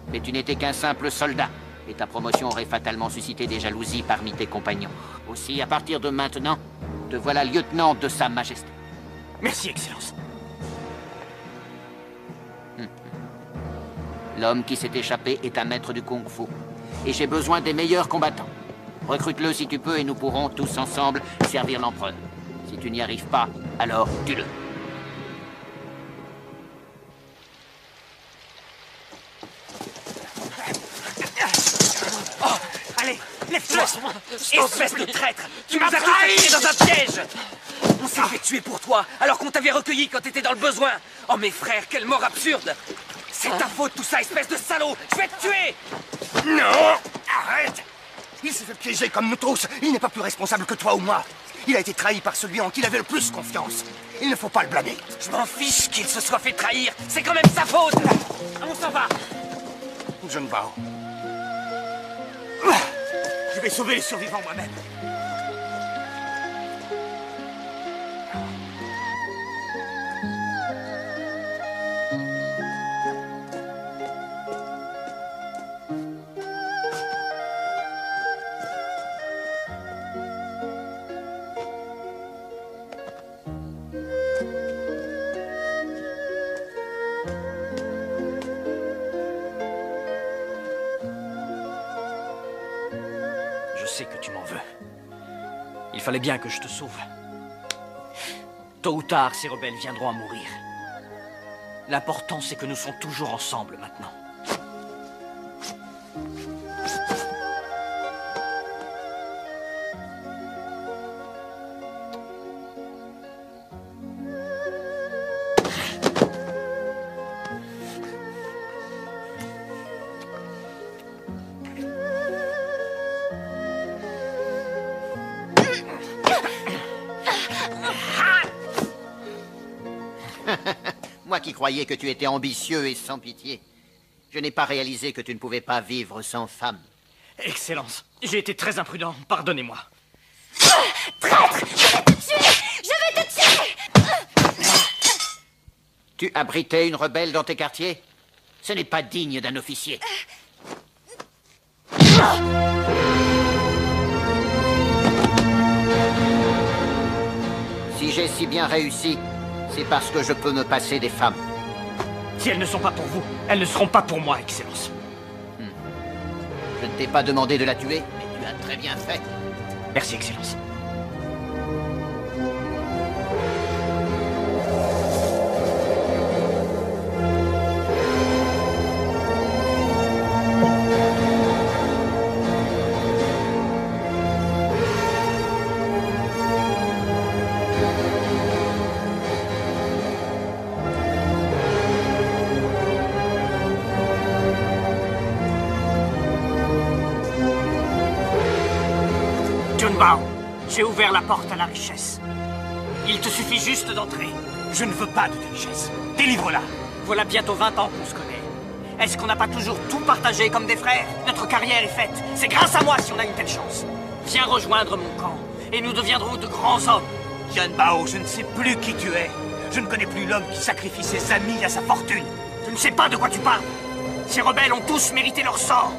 Mais tu n'étais qu'un simple soldat. Et ta promotion aurait fatalement suscité des jalousies parmi tes compagnons. Aussi, à partir de maintenant, te voilà lieutenant de Sa Majesté. Merci, Excellence. L'homme qui s'est échappé est un maître du kung-fu. Et j'ai besoin des meilleurs combattants. Recrute-le si tu peux et nous pourrons tous ensemble servir l'empereur. Si tu n'y arrives pas, alors tue-le. Oh, allez, lève-toi, espèce de traître. Tu nous as trahi dans un piège. On s'est fait tuer pour toi, alors qu'on t'avait recueilli quand t'étais dans le besoin. Oh mes frères, quelle mort absurde. C'est ta faute tout ça, espèce de salaud. Je vais te tuer. Non! Arrête! Il s'est fait piéger comme nous tous. Il n'est pas plus responsable que toi ou moi. Il a été trahi par celui en qui il avait le plus confiance. Il ne faut pas le blâmer. Je m'en fiche qu'il se soit fait trahir. C'est quand même sa faute. On s'en va. John Bao. Je vais sauver les survivants moi-même. Je sais que tu m'en veux. Il fallait bien que je te sauve. Tôt ou tard, ces rebelles viendront à mourir. L'important, c'est que nous sommes toujours ensemble maintenant. Moi qui croyais que tu étais ambitieux et sans pitié. Je n'ai pas réalisé que tu ne pouvais pas vivre sans femme. Excellence, j'ai été très imprudent, pardonnez-moi. Traître! Je vais te tuer! Je vais te tuer! Tu abritais une rebelle dans tes quartiers? Ce n'est pas digne d'un officier. Si j'ai si bien réussi, c'est parce que je peux me passer des femmes. Si elles ne sont pas pour vous, elles ne seront pas pour moi, Excellence. Je ne t'ai pas demandé de la tuer, mais tu as très bien fait. Merci, Excellence. J'ai ouvert la porte à la richesse. Il te suffit juste d'entrer. Je ne veux pas de tes richesses. Délivre-la. Voilà bientôt 20 ans qu'on se connaît. Est-ce qu'on n'a pas toujours tout partagé comme des frères? Notre carrière est faite. C'est grâce à moi si on a une telle chance. Viens rejoindre mon camp et nous deviendrons de grands hommes. John Bao, je ne sais plus qui tu es. Je ne connais plus l'homme qui sacrifie ses amis à sa fortune. Tu ne sais pas de quoi tu parles. Ces rebelles ont tous mérité leur sort.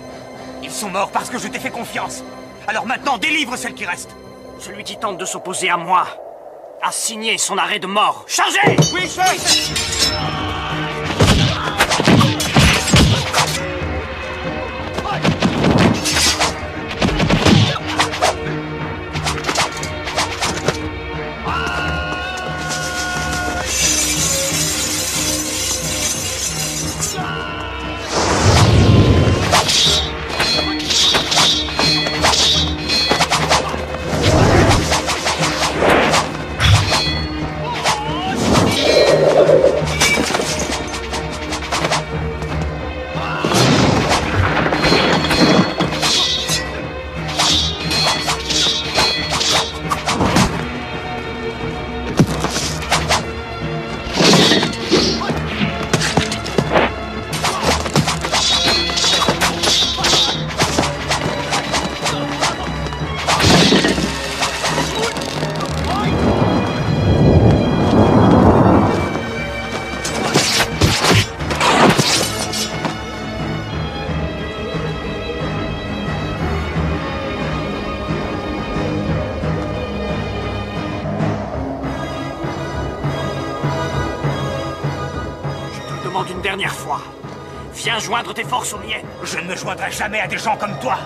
Ils sont morts parce que je t'ai fait confiance. Alors maintenant, délivre celle qui reste. Celui qui tente de s'opposer à moi a signé son arrêt de mort. Chargez! Oui, chef! une dernière fois. Viens joindre tes forces aux miennes. Je ne me joindrai jamais à des gens comme toi.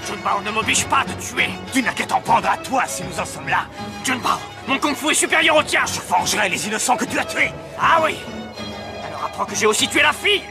Junbao ne m'oblige pas à te tuer. Tu n'as qu'à t'en prendre à toi si nous en sommes là. Junbao, mon kung-fu est supérieur au tien. Je vengerai les innocents que tu as tués. Ah oui. Alors apprends que j'ai aussi tué la fille.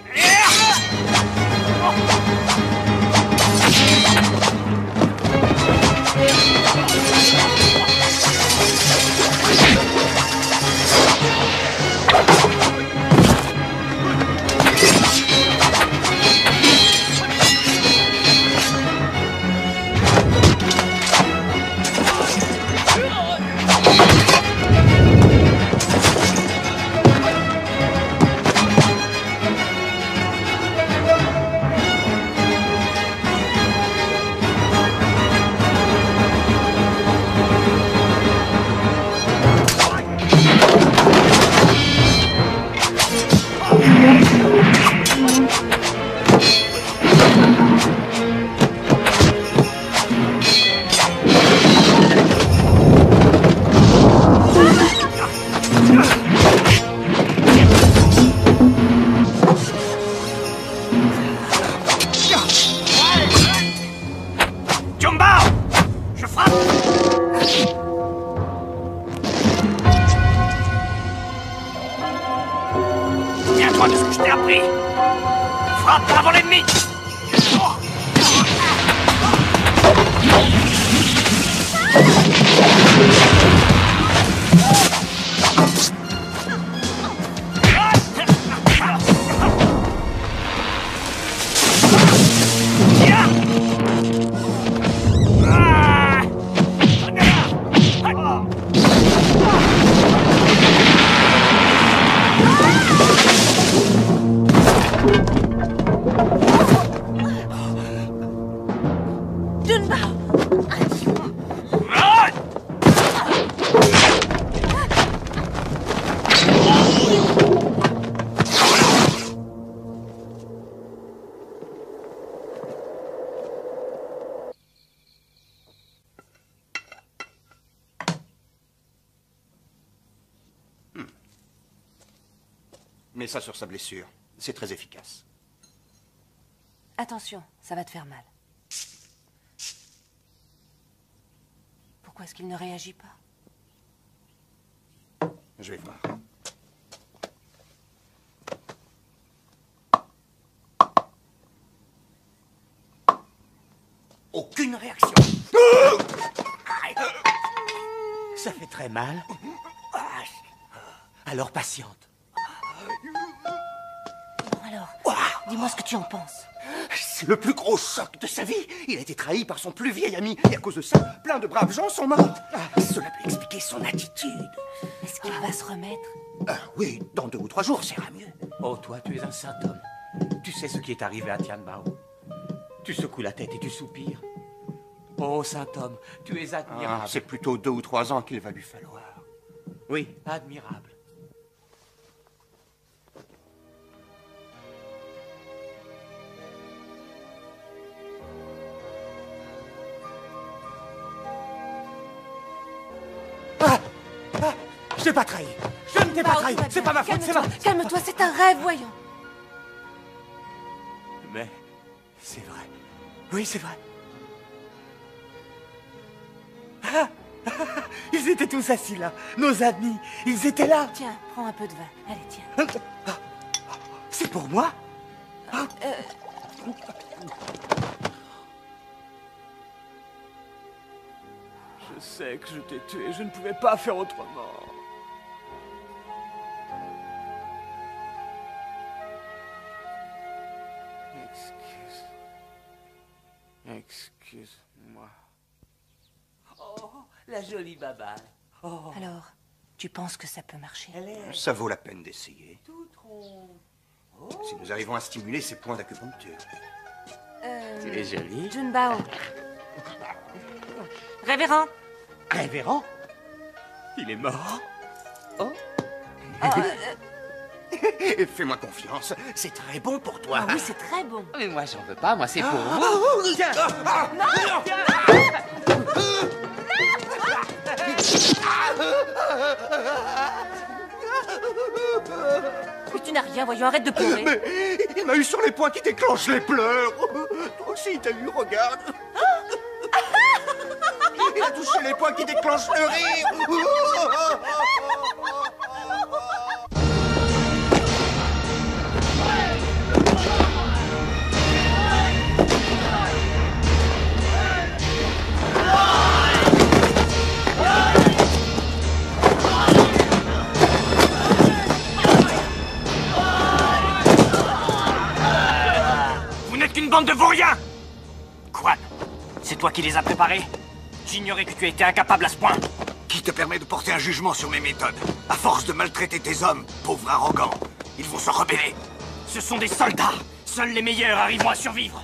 Souviens-toi de ce que je t'ai appris. Frappe avant l'ennemi. Mets ça sur sa blessure. C'est très efficace. Attention, ça va te faire mal. Pourquoi est-ce qu'il ne réagit pas? Je vais voir. Aucune réaction. Ça fait très mal. Alors patiente. Bon alors, dis-moi ce que tu en penses. C'est le plus gros choc de sa vie. Il a été trahi par son plus vieil ami. Et à cause de ça, plein de braves gens sont morts. Cela peut expliquer son attitude. Est-ce qu'il va se remettre? Oui, dans 2 ou 3 jours, ça ira mieux. Oh, toi, tu es un saint homme. Tu sais ce qui est arrivé à Tianbao. Tu secoues la tête et tu soupires. Oh, saint homme, tu es admirable. C'est plutôt 2 ou 3 ans qu'il va lui falloir. Oui, admirable. Je t'ai pas trahi. Je ne t'ai pas trahi. C'est pas ma faute, c'est ma... Calme-toi, c'est un rêve, voyons. Mais c'est vrai. Oui, c'est vrai. Ils étaient tous assis là. Nos amis, ils étaient là. Tiens, prends un peu de vin. Allez, tiens. C'est pour moi? Je sais que je t'ai tué. Je ne pouvais pas faire autrement. Excuse-moi. Oh, la jolie baballe. Oh. Alors, tu penses que ça peut marcher? Ça vaut la peine d'essayer. Toute ronde. Oh. Si nous arrivons à stimuler ces points d'acupuncture. Tu es jolie. Junbao. Révérend. Révérend? Il est mort? Oh. Fais-moi confiance, c'est très bon pour toi. Ah oui, c'est très bon. Mais moi, j'en veux pas, moi, c'est pour vous. Tiens. Mais tu n'as rien, voyons, arrête de pleurer. Mais il m'a eu sur les poings qui déclenchent les pleurs. Toi aussi, t'as eu, regarde. Il a touché les poings qui déclenchent le rire. Vous n'êtes qu'une bande de vauriens! Quan, c'est toi qui les as préparés? J'ignorais que tu étais incapable à ce point. Qui te permet de porter un jugement sur mes méthodes? À force de maltraiter tes hommes, pauvres arrogants, ils vont se rebeller. Ce sont des soldats. Seuls les meilleurs arriveront à survivre.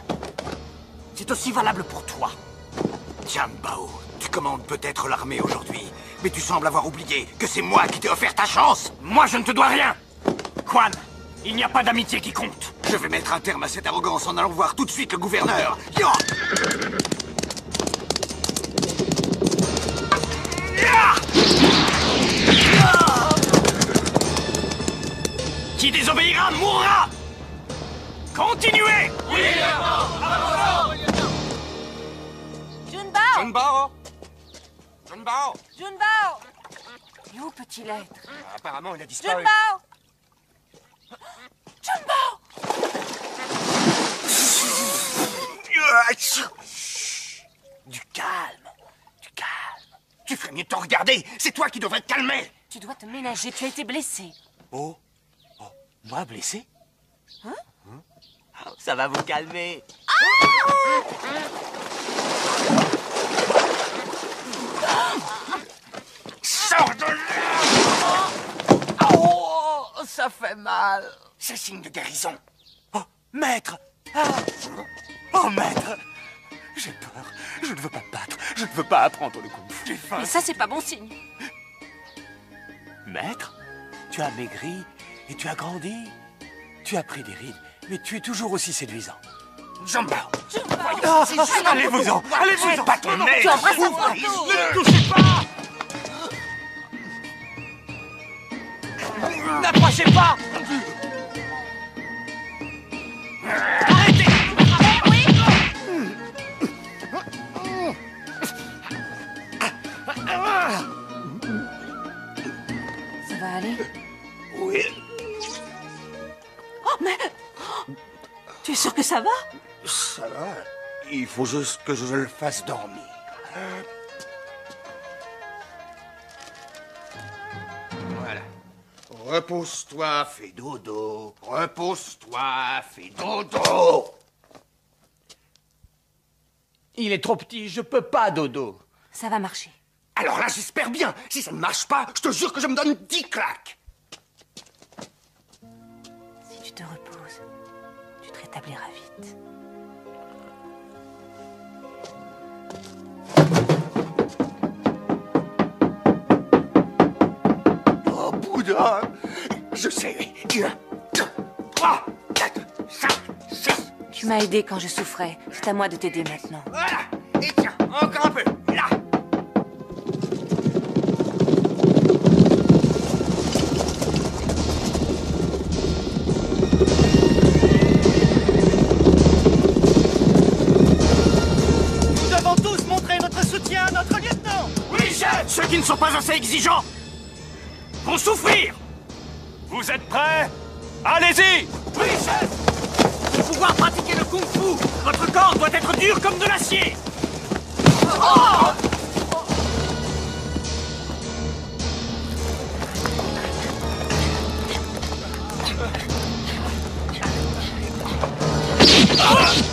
C'est aussi valable pour toi. Tianbao, tu commandes peut-être l'armée aujourd'hui, mais tu sembles avoir oublié que c'est moi qui t'ai offert ta chance. Moi, je ne te dois rien. Quan, il n'y a pas d'amitié qui compte. Je vais mettre un terme à cette arrogance en allant voir tout de suite le gouverneur. Yo! Qui désobéira mourra. Continuez. Oui, Junbao! Junbao! Junbao! Junbao! Et où peut-il être? Apparemment, il a disparu. Junbao! Junbao! Du calme, du calme. Tu ferais mieux de te regarder. C'est toi qui devrais te calmer. Tu dois te ménager, tu as été blessé. Oh, moi blessé? Hein? Oh, ça va vous calmer. Sors de là! Oh, ça fait mal. C'est signe de guérison. Oh, maître! Ah. Oh, maître! J'ai peur. Je ne veux pas me battre. Je ne veux pas apprendre le kung-fu. J'ai faim. Mais ça, c'est pas bon signe. Maître, tu as maigri et tu as grandi. Tu as pris des rides, mais tu es toujours aussi séduisant. Junbao! Allez-vous-en! Allez-vous-en! Pas ton nez! Tu embrasses un Ne fantôme! le touchez pas! N'approchez pas. Arrêtez. Ça va aller? Oui. Oh, mais... Tu es sûr que ça va? Ça va. Il faut juste que je le fasse dormir. Voilà. Repose-toi, fais dodo. Repose-toi, fais dodo. Il est trop petit, je peux pas, Dodo. Ça va marcher. Alors là, j'espère bien. Si ça ne marche pas, je te jure que je me donne 10 claques. Si tu te reposes, tu te rétabliras vite. Oh, Bouddha. Je sais. 1, 2, 3, 4, 5, 6. Tu m'as aidé quand je souffrais. C'est à moi de t'aider maintenant. Voilà. Et tiens, encore un peu. Là. Nous devons tous montrer notre soutien à notre lieutenant. Oui, chef. Ceux qui ne sont pas assez exigeants vont souffrir. Vous êtes prêts? Allez-y! Oui, chef. Pour pouvoir pratiquer le kung-fu, votre corps doit être dur comme de l'acier. Oh!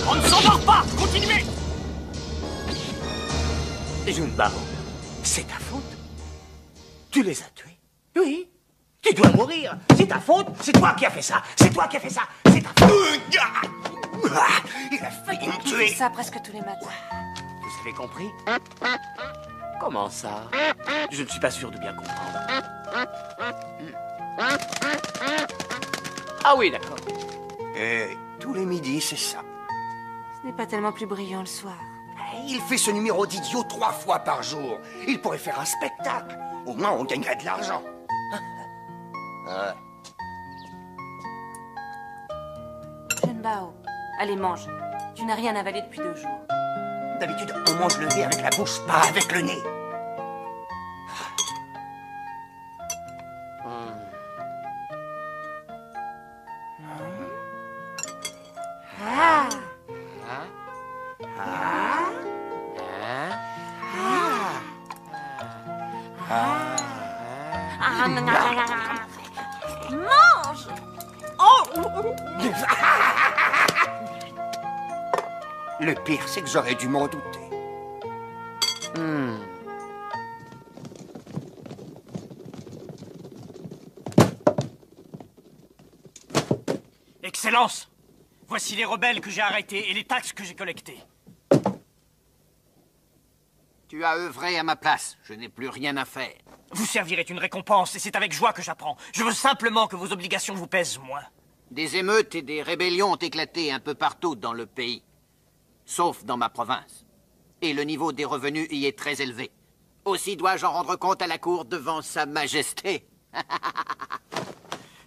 On ne s'endort pas. Continuez. Junbao, c'est ta faute. Tu les as tués. Oui. Tu dois mourir. C'est ta faute. C'est toi qui as fait ça. C'est toi qui as fait ça. C'est ta faute. Il a failli me Tu tuer. fais ça presque tous les matins. Vous avez compris? Comment ça? Je ne suis pas sûr de bien comprendre. Ah oui, d'accord. Et tous les midis, c'est ça. Ce n'est pas tellement plus brillant le soir. Il fait ce numéro d'idiot 3 fois par jour. Il pourrait faire un spectacle. Au moins, on gagnerait de l'argent. Ouais. Junbao, allez, mange. Tu n'as rien avalé depuis 2 jours. D'habitude, on mange le nez avec la bouche, pas avec le nez. Mange. Oh. Le pire, c'est que j'aurais dû m'en douter. Excellence! Voici les rebelles que j'ai arrêtés et les taxes que j'ai collectées. Tu as œuvré à ma place. Je n'ai plus rien à faire. Vous servirez une récompense et c'est avec joie que j'apprends. Je veux simplement que vos obligations vous pèsent moins. Des émeutes et des rébellions ont éclaté un peu partout dans le pays. Sauf dans ma province. Et le niveau des revenus y est très élevé. Aussi dois-je en rendre compte à la cour devant sa majesté.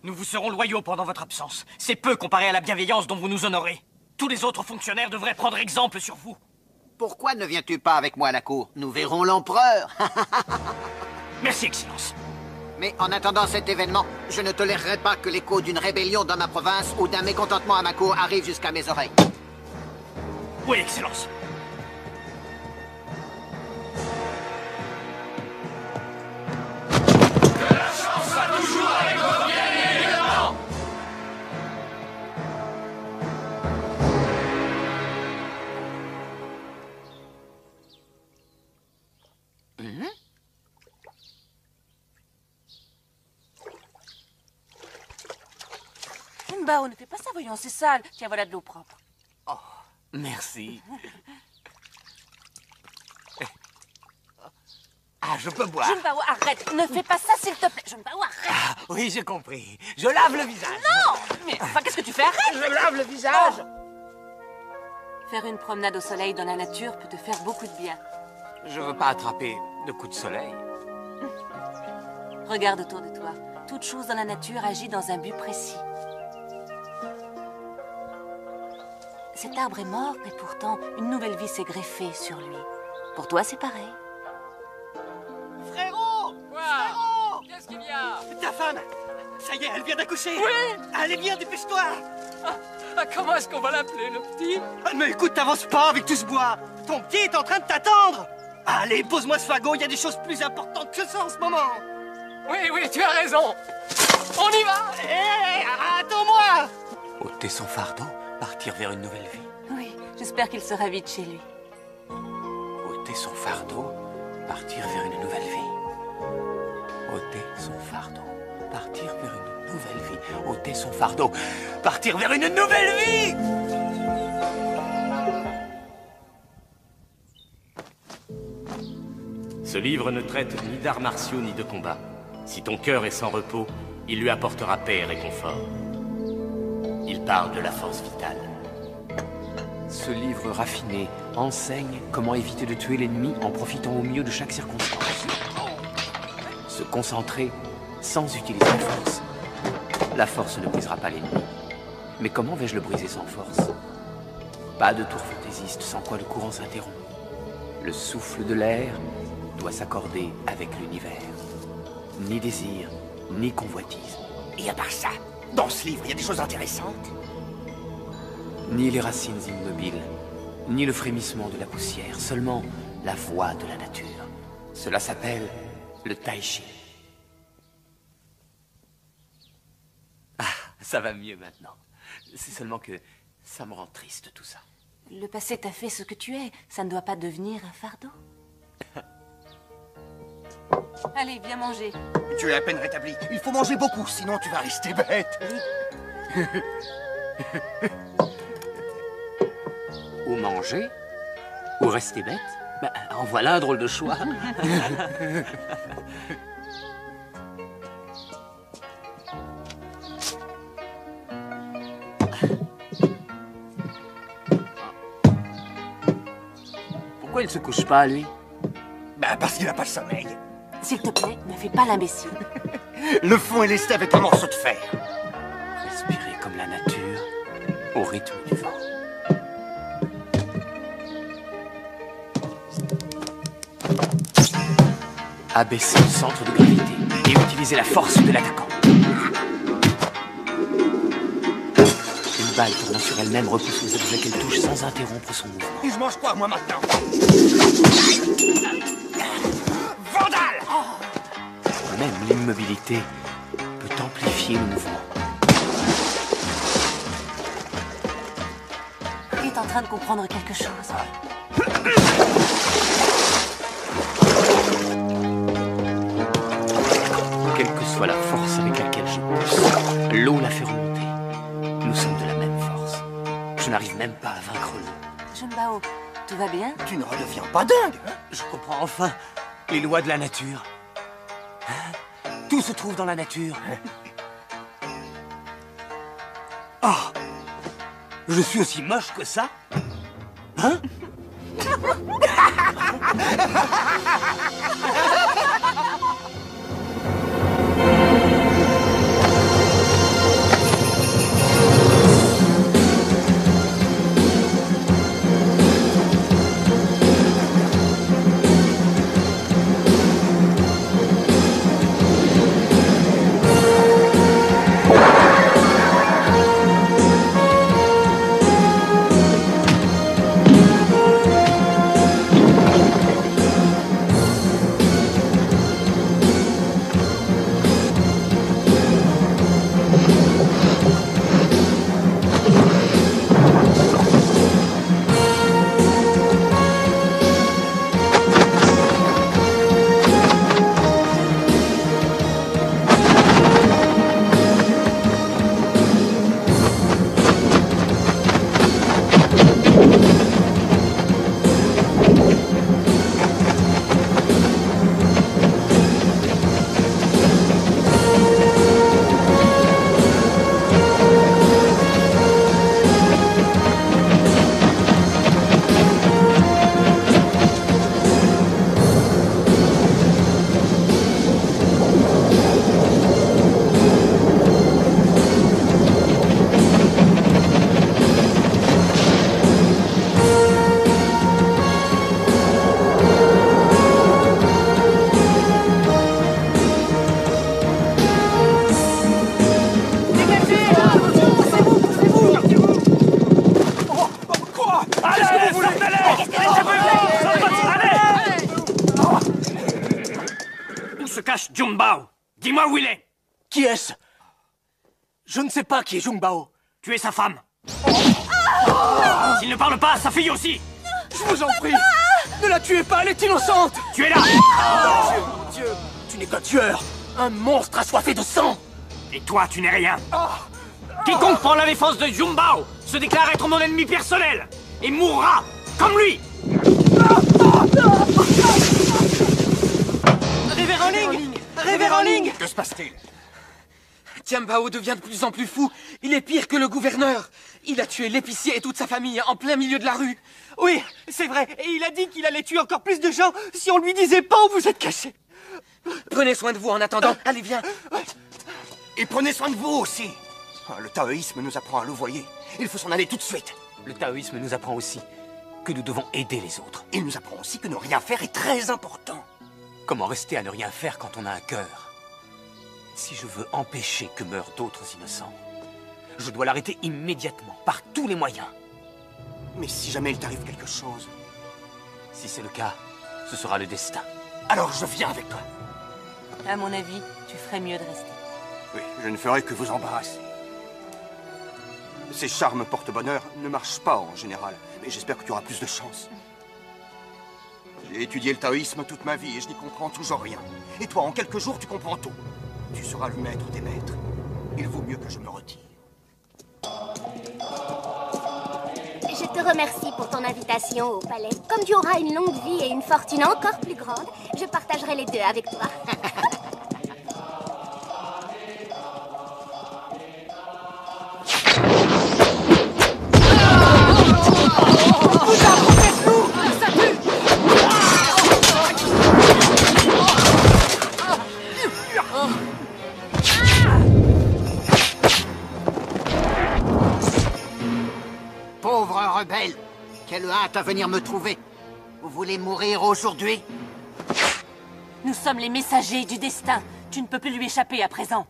Nous vous serons loyaux pendant votre absence. C'est peu comparé à la bienveillance dont vous nous honorez. Tous les autres fonctionnaires devraient prendre exemple sur vous. Pourquoi ne viens-tu pas avec moi à la cour? Nous verrons l'empereur. Merci, Excellence. Mais en attendant cet événement, je ne tolérerai pas que l'écho d'une rébellion dans ma province ou d'un mécontentement à ma cour arrive jusqu'à mes oreilles. Oui, Excellence. Que la chance soit toujours avec vos bien-aimés. Junbao, ne fais pas ça, voyons, c'est sale. Tiens, voilà de l'eau propre. Oh, merci. Ah, je peux boire. Junbao, arrête. Ne fais pas ça, s'il te plaît. Junbao, arrête. Ah, oui, j'ai compris. Je lave le visage. Non. Mais enfin, qu'est-ce que tu fais? Arrête. Je lave le visage. Oh. Faire une promenade au soleil dans la nature peut te faire beaucoup de bien. Je veux pas attraper de coups de soleil. Regarde autour de toi. Toute chose dans la nature agit dans un but précis. Cet arbre est mort, et pourtant, une nouvelle vie s'est greffée sur lui. Pour toi, c'est pareil. Frérot! Quoi? Frérot! Qu'est-ce qu'il y a? Ta femme! Ça y est, elle vient d'accoucher! Oui! Allez, viens, dépêche-toi! Comment est-ce qu'on va l'appeler, le petit? Mais écoute, t'avances pas avec tout ce bois! Ton petit est en train de t'attendre! Allez, pose-moi ce fagot, il y a des choses plus importantes que ça en ce moment! Oui, oui, tu as raison! On y va! Hé, attends-moi! Ôter son fardeau, partir vers une nouvelle vie. Oui, j'espère qu'il sera vite chez lui. Ôter son fardeau, partir vers une nouvelle vie. Ôter son fardeau, partir vers une nouvelle vie. Ôter son fardeau, partir vers une nouvelle vie! Ce livre ne traite ni d'arts martiaux ni de combat. Si ton cœur est sans repos, il lui apportera paix et réconfort. Il parle de la force vitale. Ce livre raffiné enseigne comment éviter de tuer l'ennemi en profitant au mieux de chaque circonstance. Se concentrer sans utiliser la force. La force ne brisera pas l'ennemi. Mais comment vais-je le briser sans force? Pas de tour fantaisiste sans quoi le courant s'interrompt. Le souffle de l'air doit s'accorder avec l'univers. Ni désir, ni convoitise. Et à part ça, dans ce livre, il y a des choses intéressantes. Ni les racines immobiles, ni le frémissement de la poussière, seulement la voix de la nature. Cela s'appelle le tai chi. Ah, ça va mieux maintenant. C'est seulement que ça me rend triste tout ça. Le passé t'a fait ce que tu es. Ça ne doit pas devenir un fardeau. Allez, viens manger. Tu es à peine rétabli. Il faut manger beaucoup, sinon tu vas rester bête. Ou manger, ou rester bête. Ben, en voilà un drôle de choix. Pourquoi il se couche pas, lui? Bah, parce qu'il n'a pas le sommeil. S'il te plaît, ne fais pas l'imbécile. Le fond est lesté avec un morceau de fer. Respirer comme la nature, au rythme du vent. Abaisser le centre de gravité et utiliser la force de l'attaquant. Une balle tournant sur elle-même repousse les objets qu'elle touche sans interrompre son mouvement. Et je mange quoi, moi, maintenant? Vandale! Même l'immobilité peut amplifier le mouvement. Il est en train de comprendre quelque chose. Quelle que soit la force avec laquelle je pousse, l'eau la fait remonter. Nous sommes de la même force. Je n'arrive même pas à vaincre l'eau. Junbao, tout va bien? Tu ne redeviens pas dingue, hein? Je comprends enfin les lois de la nature. Tout se trouve dans la nature. Oh! Je suis aussi moche que ça? Hein? Junbao, dis-moi où il est. Qui est-ce? Je ne sais pas qui est Junbao. Tu es sa femme. S'il ne parle pas, sa fille aussi. Je vous en prie, ne la tuez pas, elle est innocente. Tu es là. Mon Dieu, tu n'es qu'un tueur, un monstre assoiffé de sang. Et toi, tu n'es rien. Quiconque prend la défense de Junbao se déclare être mon ennemi personnel et mourra comme lui. Révérend Ling! Révérend Ling! Que se passe-t-il? Tiambao devient de plus en plus fou. Il est pire que le gouverneur. Il a tué l'épicier et toute sa famille en plein milieu de la rue. Oui, c'est vrai. Et il a dit qu'il allait tuer encore plus de gens si on lui disait pas où vous êtes cachés. Prenez soin de vous en attendant. Allez, viens. Et prenez soin de vous aussi. Le taoïsme nous apprend à louvoyer. Il faut s'en aller tout de suite. Le taoïsme nous apprend aussi que nous devons aider les autres. Il nous apprend aussi que ne rien faire est très important. Comment rester à ne rien faire quand on a un cœur? Si je veux empêcher que meurent d'autres innocents, je dois l'arrêter immédiatement, par tous les moyens. Mais si jamais il t'arrive quelque chose... Si c'est le cas, ce sera le destin. Alors je viens avec toi. À mon avis, tu ferais mieux de rester. Oui, je ne ferai que vous embarrasser. Ces charmes porte-bonheur ne marchent pas en général, mais j'espère que tu auras plus de chance. J'ai étudié le taoïsme toute ma vie et je n'y comprends toujours rien. Et toi, en quelques jours, tu comprends tout. Tu seras le maître des maîtres. Il vaut mieux que je me retire. Je te remercie pour ton invitation au palais. Comme tu auras une longue vie et une fortune encore plus grande, je partagerai les deux avec toi. m'appelle. Quelle hâte à venir me trouver. Vous voulez mourir aujourd'hui? Nous sommes les messagers du destin. Tu ne peux plus lui échapper à présent.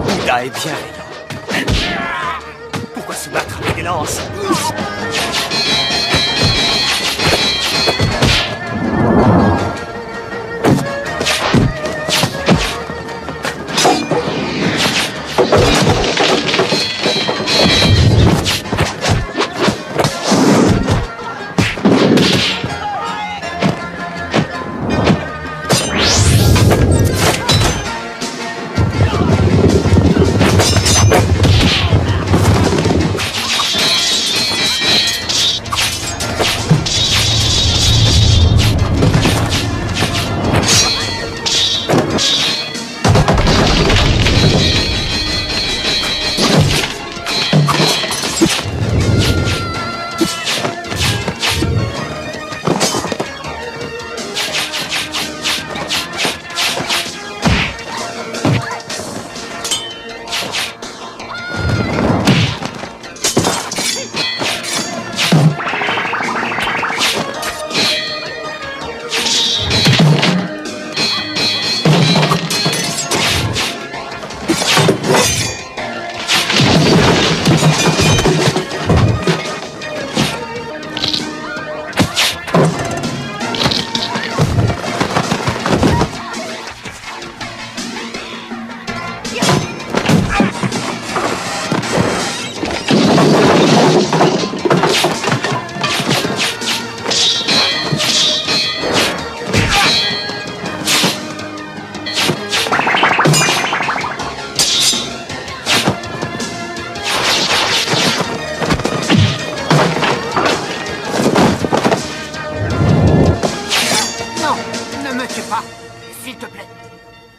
Bouddha est bien rayon. Pourquoi se battre avec des lances?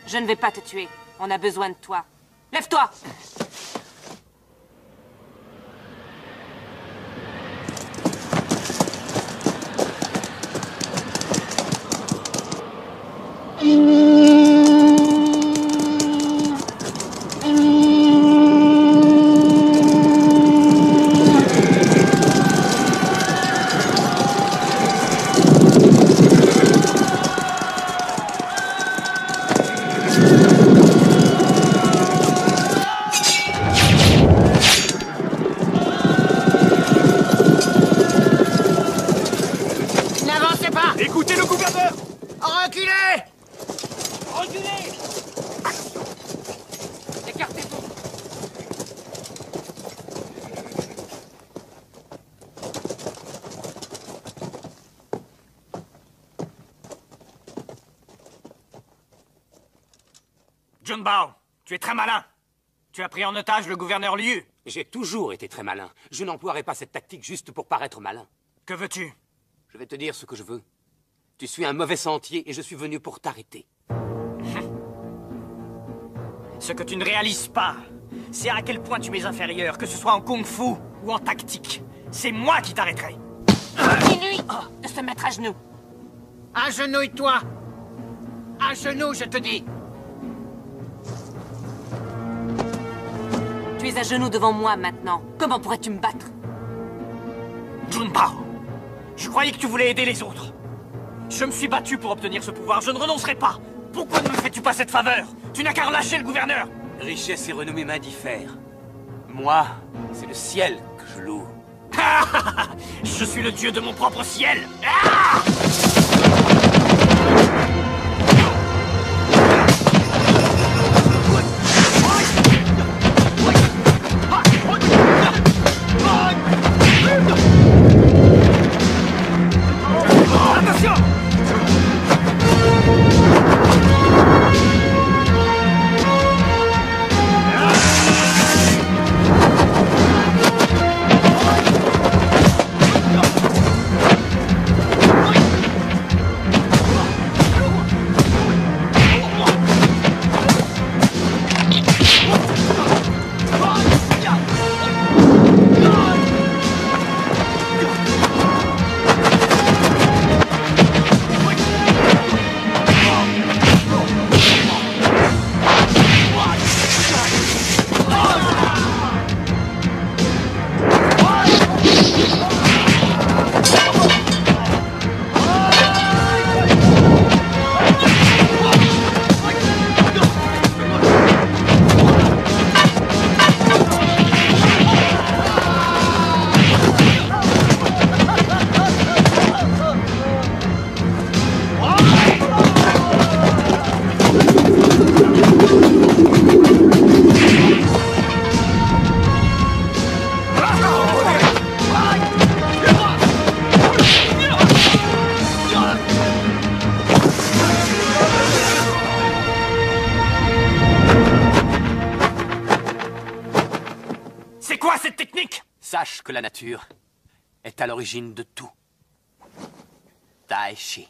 Je ne vais pas te tuer. On a besoin de toi. Lève-toi! Écoutez le gouverneur! Reculez! Reculez! Écartez-vous! John Bao, tu es très malin. Tu as pris en otage le gouverneur Liu. J'ai toujours été très malin. Je n'emploierai pas cette tactique juste pour paraître malin. Que veux-tu? Je vais te dire ce que je veux. Tu suis un mauvais sentier et je suis venu pour t'arrêter. Ce que tu ne réalises pas, c'est à quel point tu m'es inférieur, que ce soit en kung-fu ou en tactique. C'est moi qui t'arrêterai. Dis-lui de se mettre à genoux. Agenouille-toi! À genoux, je te dis! Tu es à genoux devant moi maintenant. Comment pourrais-tu me battre? Jun Bao, je croyais que tu voulais aider les autres. Je me suis battu pour obtenir ce pouvoir, je ne renoncerai pas. Pourquoi ne me fais-tu pas cette faveur? Tu n'as qu'à relâcher le gouverneur. Richesse et renommée m'indiffèrent. Moi, c'est le ciel que je loue. Je suis le dieu de mon propre ciel. Attention! que la nature est à l'origine de tout. Daishi.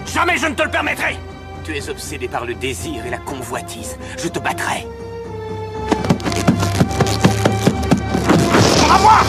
Jamais je ne te le permettrai! Tu es obsédé par le désir et la convoitise. Je te battrai. À moi!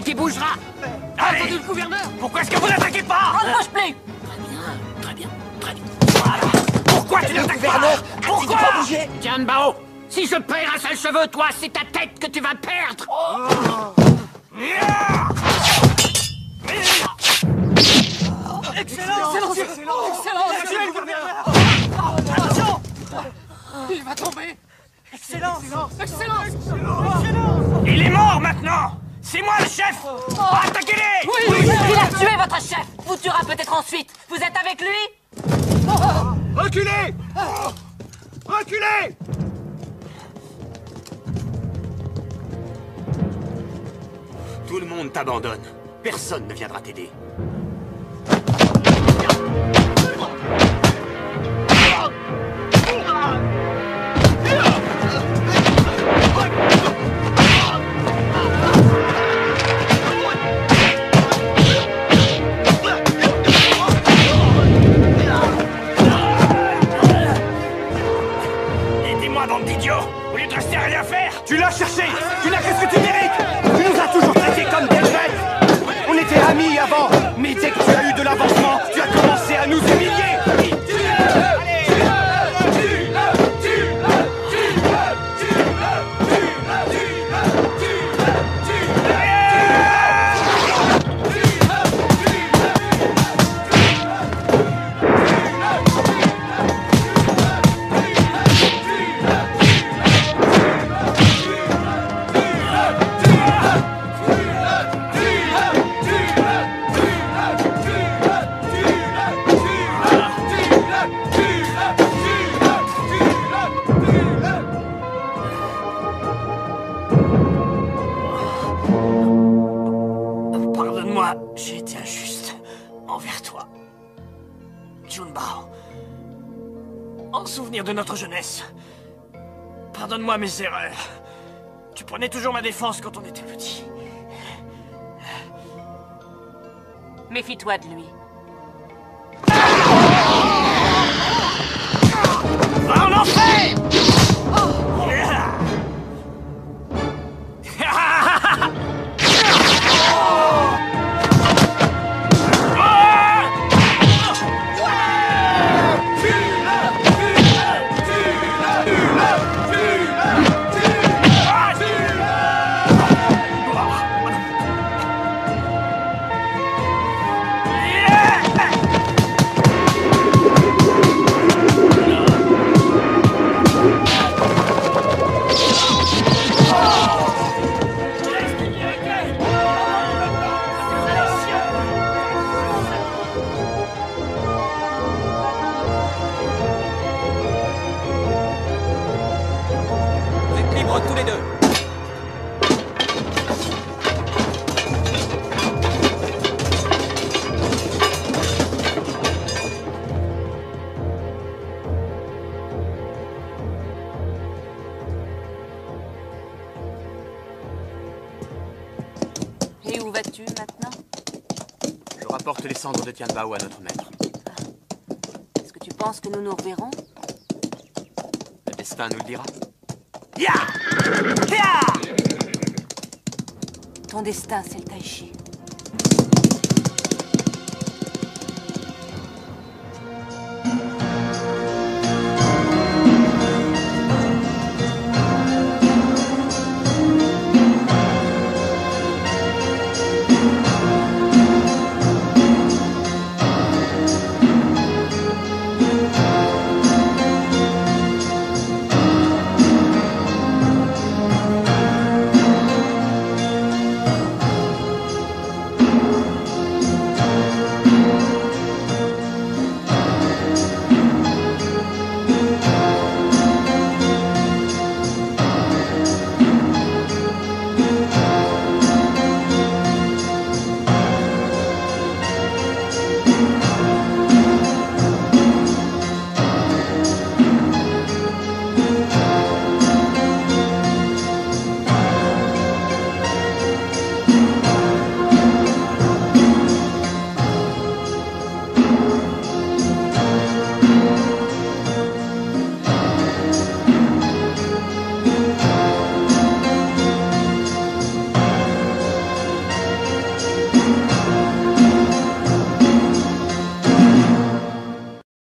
Qui bougera. Allez. Entendu le gouverneur? Pourquoi est-ce que vous n'attaquez pas? On ne bouge plus. Très bien. Voilà. Pourquoi tu n'attaques pas? Pourquoi? Tiens, Bao, si je perds un seul cheveu, toi, c'est ta tête que tu vas perdre. Excellent! Attention! Il va tomber. Excellent! Il est mort maintenant. C'est moi le chef. Attaquez-les. Oui, il a tué votre chef. Vous tuera peut-être ensuite. Vous êtes avec lui? Reculez! Reculez! Tout le monde t'abandonne. Personne ne viendra t'aider. Bande d'idiots! Au lieu de rester à rien faire! Tu l'as cherché! Tu n'as que ce que tu mérites! Tu nous as toujours traités comme des bêtes! On était amis avant, mais dès que tu as eu de l'avancement, tu as commencé à nous humilier! J'ai été injuste envers toi. Junbao. En souvenir de notre jeunesse, pardonne-moi mes erreurs. Tu prenais toujours ma défense quand on était petit. Méfie-toi de lui. Va en enfer! Je rapporte les cendres de Tianbao à notre maître. Est-ce que tu penses que nous nous reverrons? Le destin nous le dira. Ton destin, c'est le Tai Chi.